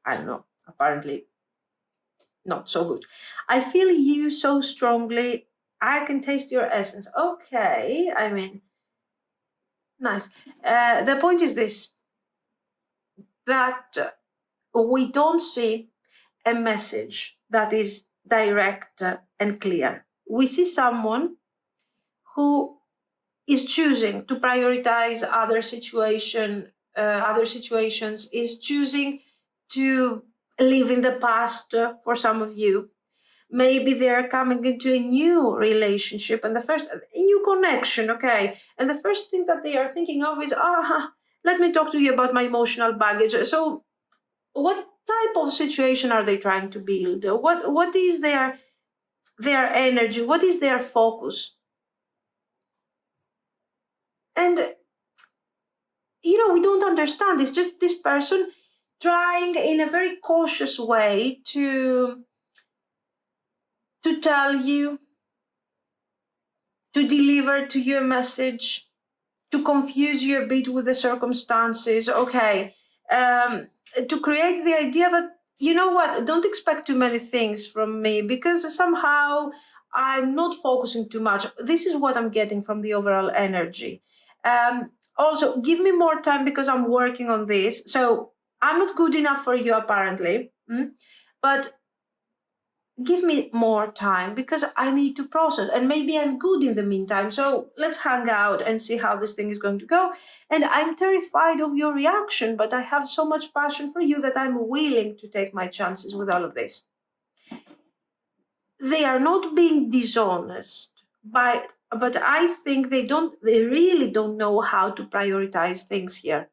I don't know. Apparently not so good. I feel you so strongly. I can taste your essence. Okay. I mean, nice. The point is this, that we don't see a message that is direct and clear. We see someone who is choosing to prioritize other situations, is choosing to live in the past for some of you. Maybe they're coming into a new relationship and a new connection, okay? And the first thing that they are thinking of is, let me talk to you about my emotional baggage. So what type of situation are they trying to build? What is their energy? What is their focus? And we don't understand. It's just this person trying in a very cautious way to tell you, to deliver to you a message, to confuse you a bit with the circumstances, okay, to create the idea that, you know what, don't expect too many things from me because somehow I'm not focusing too much. This is what I'm getting from the overall energy. Also, give me more time because I'm working on this. So I'm not good enough for you, apparently, but give me more time because I need to process, and maybe I'm good in the meantime. So let's hang out and see how this thing is going to go. And I'm terrified of your reaction, but I have so much passion for you that I'm willing to take my chances with all of this. They are not being dishonest, but I think they really don't know how to prioritize things here.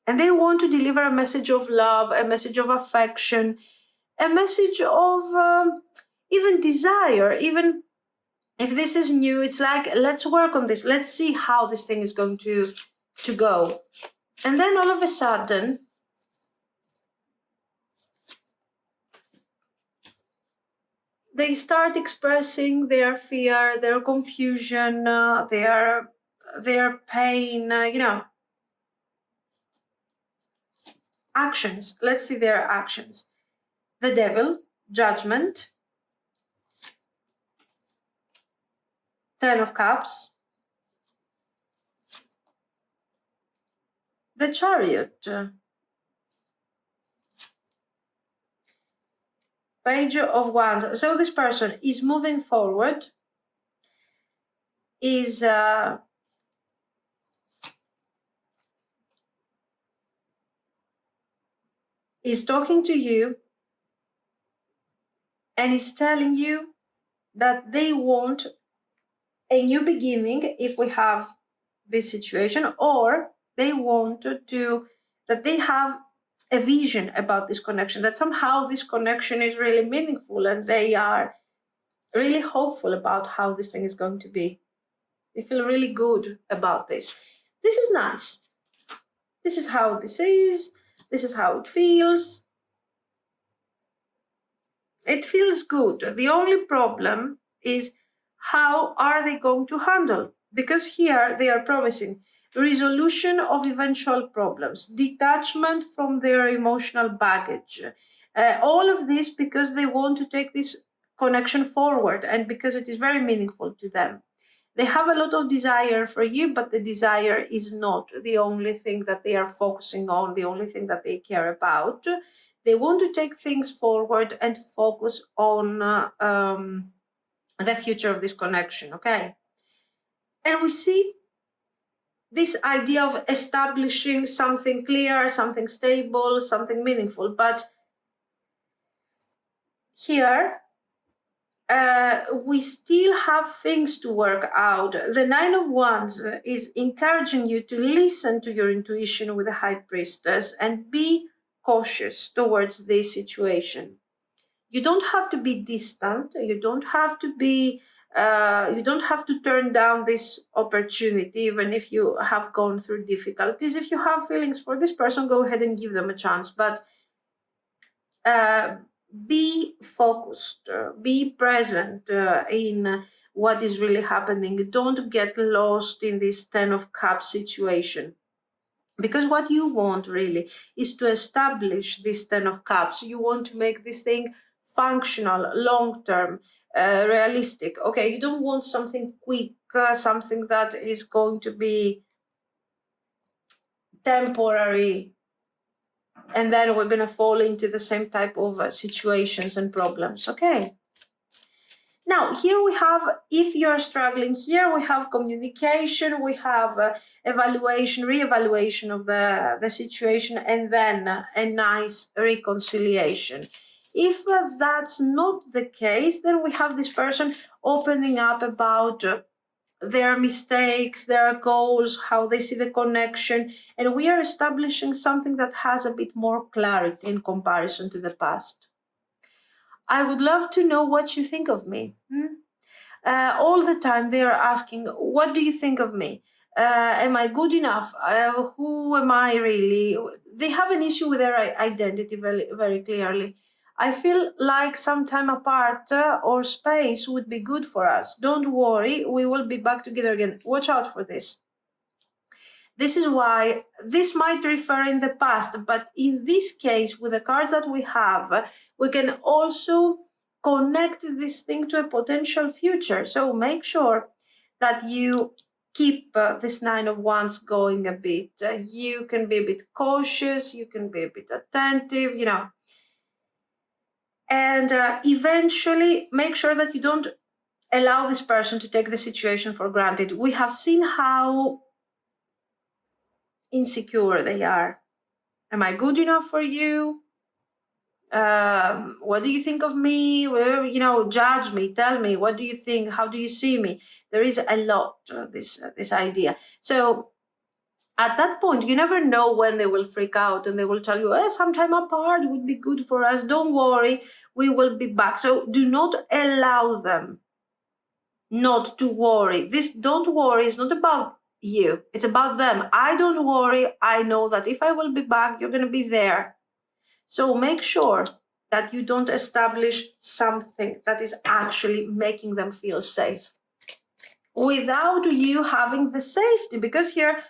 And they want to deliver a message of love, a message of affection, a message of even desire. Even if this is new, it's like, let's work on this. Let's see how this thing is going to go. And then all of a sudden, they start expressing their fear, their confusion, their pain, actions. Let's see their actions. The Devil, Judgment, 10 of Cups, the Chariot, Page of Wands. So this person is moving forward, is talking to you, and is telling you that they want a new beginning if we have this situation, or they want that they have a vision about this connection, that somehow this connection is really meaningful, and they are really hopeful about how this thing is going to be. They feel really good about this. This is nice. This is how this is. This is how it feels. It feels good. The only problem is, how are they going to handle? Because here they are promising resolution of eventual problems, detachment from their emotional baggage. All of this because they want to take this connection forward, and because it is very meaningful to them. They have a lot of desire for you, but the desire is not the only thing that they are focusing on, the only thing that they care about. They want to take things forward and focus on the future of this connection, okay? And we see this idea of establishing something clear, something stable, something meaningful. But here, we still have things to work out. The Nine of Wands is encouraging you to listen to your intuition with the High Priestess and be cautious towards this situation. You don't have to be distant. You don't have to be. You don't have to turn down this opportunity, even if you have gone through difficulties. If you have feelings for this person, go ahead and give them a chance. But be focused, be present in what is really happening. Don't get lost in this 10 of Cups situation. Because what you want really is to establish this 10 of Cups. You want to make this thing functional, long-term, realistic. Okay, you don't want something quick, something that is going to be temporary, and then we're going to fall into the same type of situations and problems. Okay. Now, here we have, if you're struggling, here we have communication, we have evaluation, re-evaluation of the situation, and then a nice reconciliation. If that's not the case, then we have this person opening up about their mistakes, their goals, how they see the connection, and we are establishing something that has a bit more clarity in comparison to the past. I would love to know what you think of me. All the time they are asking, what do you think of me? Am I good enough? Who am I really? They have an issue with their identity very, very clearly. I feel like some time apart or space would be good for us. Don't worry, we will be back together again. Watch out for this. This is why this might refer in the past, but in this case, with the cards that we have, we can also connect this thing to a potential future. So make sure that you keep this 9 of Wands going a bit. You can be a bit cautious, you can be a bit attentive, you know. And eventually make sure that you don't allow this person to take the situation for granted. We have seen how insecure they are. Am I good enough for you? What do you think of me? Well, you know, judge me, tell me, what do you think? How do you see me? There is a lot this idea. So at that point, you never know when they will freak out and they will tell you, sometime apart would be good for us. Don't worry, we will be back. So do not allow them not to worry. This don't worry is not about you. It's about them. I don't worry. I know that if I will be back, you're going to be there. So make sure that you don't establish something that is actually making them feel safe without you having the safety. Because here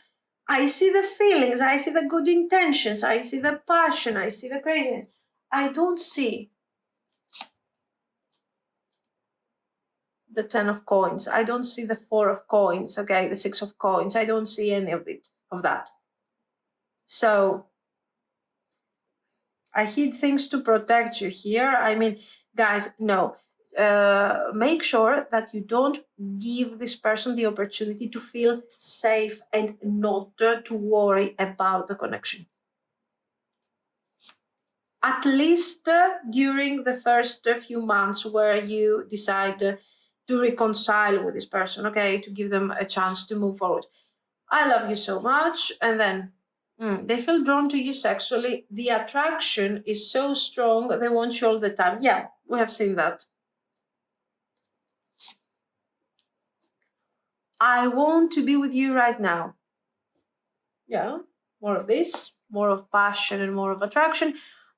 I see the feelings, I see the good intentions, I see the passion, I see the craziness. I don't see the 10 of coins. I don't see the 4 of coins, okay, the 6 of coins. I don't see any of that. So I hid things to protect you here. I mean, guys, no. Make sure that you don't give this person the opportunity to feel safe and not to worry about the connection. At least during the first few months where you decide to reconcile with this person, okay, to give them a chance to move forward. I love you so much. And then they feel drawn to you sexually. The attraction is so strong, they want you all the time. Yeah, we have seen that. I want to be with you right now. Yeah, more of this, more of passion and more of attraction.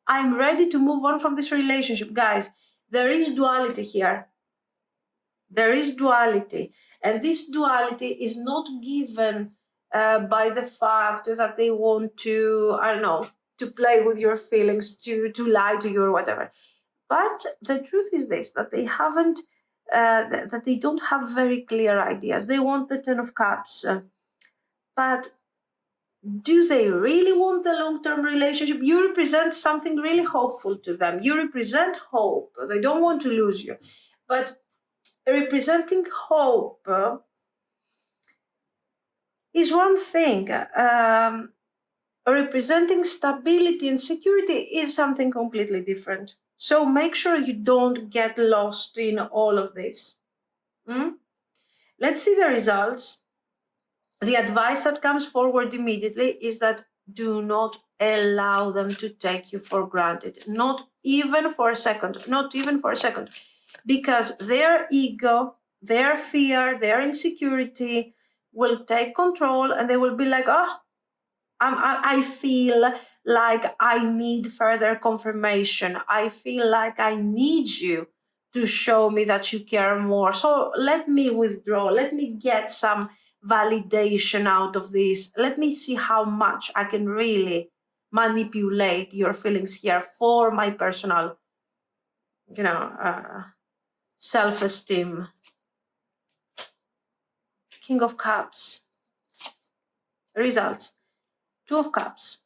I'm ready to move on from this relationship. Guys, there is duality here. There is duality. And this duality is not given by the fact that they want to, I don't know, to play with your feelings, to lie to you or whatever. But the truth is this, that they haven't, that they don't have very clear ideas. They want the 10 of Cups. But do they really want the long-term relationship? You represent something really hopeful to them. You represent hope. They don't want to lose you. But representing hope is one thing. Representing stability and security is something completely different. So make sure you don't get lost in all of this. Let's see the results. The advice that comes forward immediately is that do not allow them to take you for granted. Not even for a second. Not even for a second. Because their ego, their fear, their insecurity will take control and they will be like, I feel like I need further confirmation. I feel like I need you to show me that you care more. So let me withdraw. Let me get some validation out of this. Let me see how much I can really manipulate your feelings here for my personal, self-esteem. King of Cups. Results. 2 of Cups.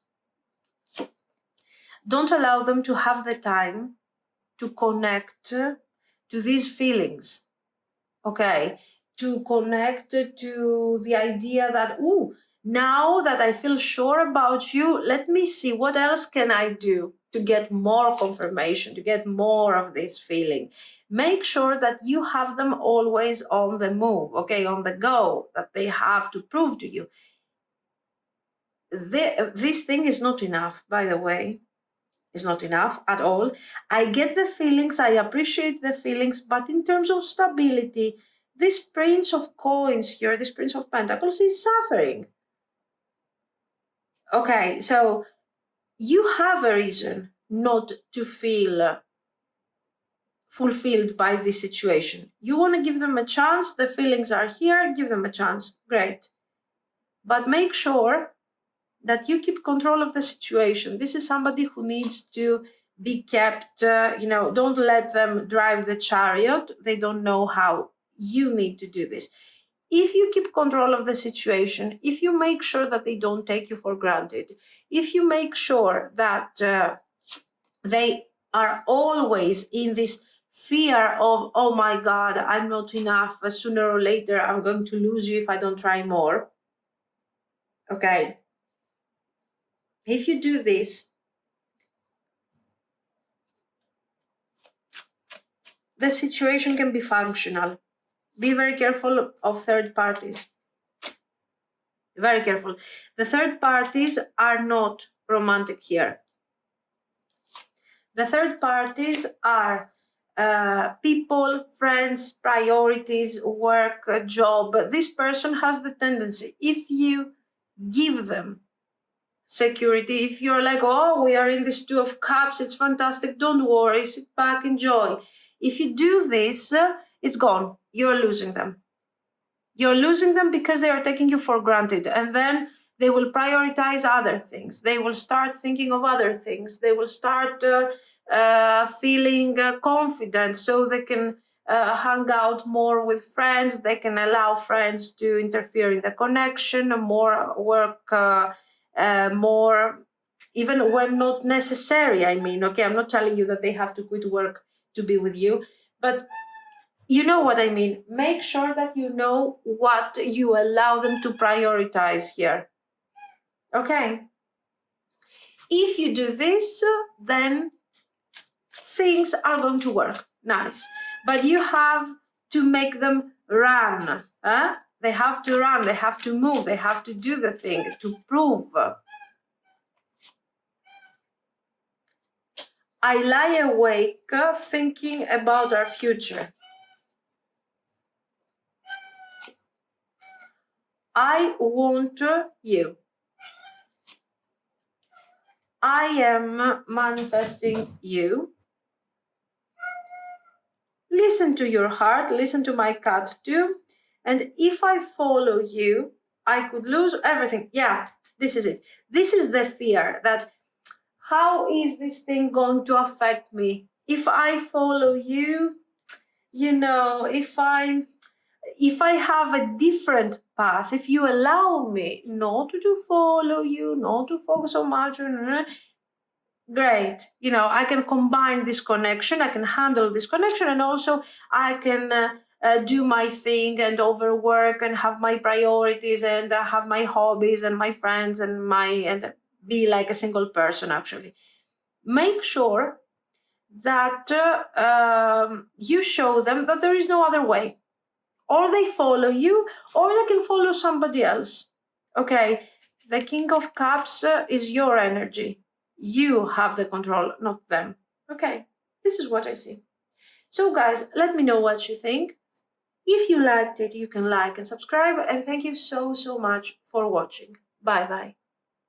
Don't allow them to have the time to connect to these feelings. Okay, to connect to the idea that, now that I feel sure about you, let me see what else can I do to get more confirmation, to get more of this feeling. Make sure that you have them always on the move, okay, on the go, that they have to prove to you. This thing is not enough, by the way. Is not enough at all. I get the feelings, I appreciate the feelings, but in terms of stability, this Prince of Coins here, this Prince of Pentacles is suffering. Okay, so you have a reason not to feel fulfilled by this situation. You want to give them a chance, the feelings are here, give them a chance, great. But make sure that you keep control of the situation. This is somebody who needs to be kept, don't let them drive the chariot. They don't know how. You need to do this. if you keep control of the situation, if you make sure that they don't take you for granted, if you make sure that they are always in this fear of, oh my God, I'm not enough, sooner or later I'm going to lose you if I don't try more. Okay. If you do this, the situation can be functional. Be very careful of third parties. Very careful. The third parties are not romantic here. The third parties are people, friends, priorities, work, job. This person has the tendency, if you give them security, if you're like, oh, we are in this Two of Cups, it's fantastic, don't worry, sit back, enjoy. If you do this, it's gone. You're losing them. You're losing them because they are taking you for granted. And then they will prioritize other things. They will start thinking of other things. They will start feeling confident so they can hang out more with friends. They can allow friends to interfere in the connection, more work, more, even when not necessary. I mean, okay, I'm not telling you that they have to quit work to be with you, but you know what I mean. Make sure that you know what you allow them to prioritize here. Okay? If you do this, then things are going to work. Nice. But you have to make them run. They have to run. They have to move. They have to do the thing to prove. I lie awake thinking about our future. I want you. I am manifesting you. Listen to your heart, listen to my cat too. And if I follow you, I could lose everything. Yeah, this is it. This is the fear that how is this thing going to affect me? If I follow you, you know, if I have a different path, if you allow me not to follow you, not to focus so much on, great, you know, I can combine this connection, I can handle this connection, and also I can do my thing and overwork and have my priorities and have my hobbies and my friends and be like a single person. Actually, make sure that you show them that there is no other way. Or they follow you, or they can follow somebody else. Okay, the King of Cups is your energy. You have the control, not them. Okay, this is what I see. So guys, let me know what you think. If you liked it, you can like and subscribe. And thank you so much for watching. Bye bye.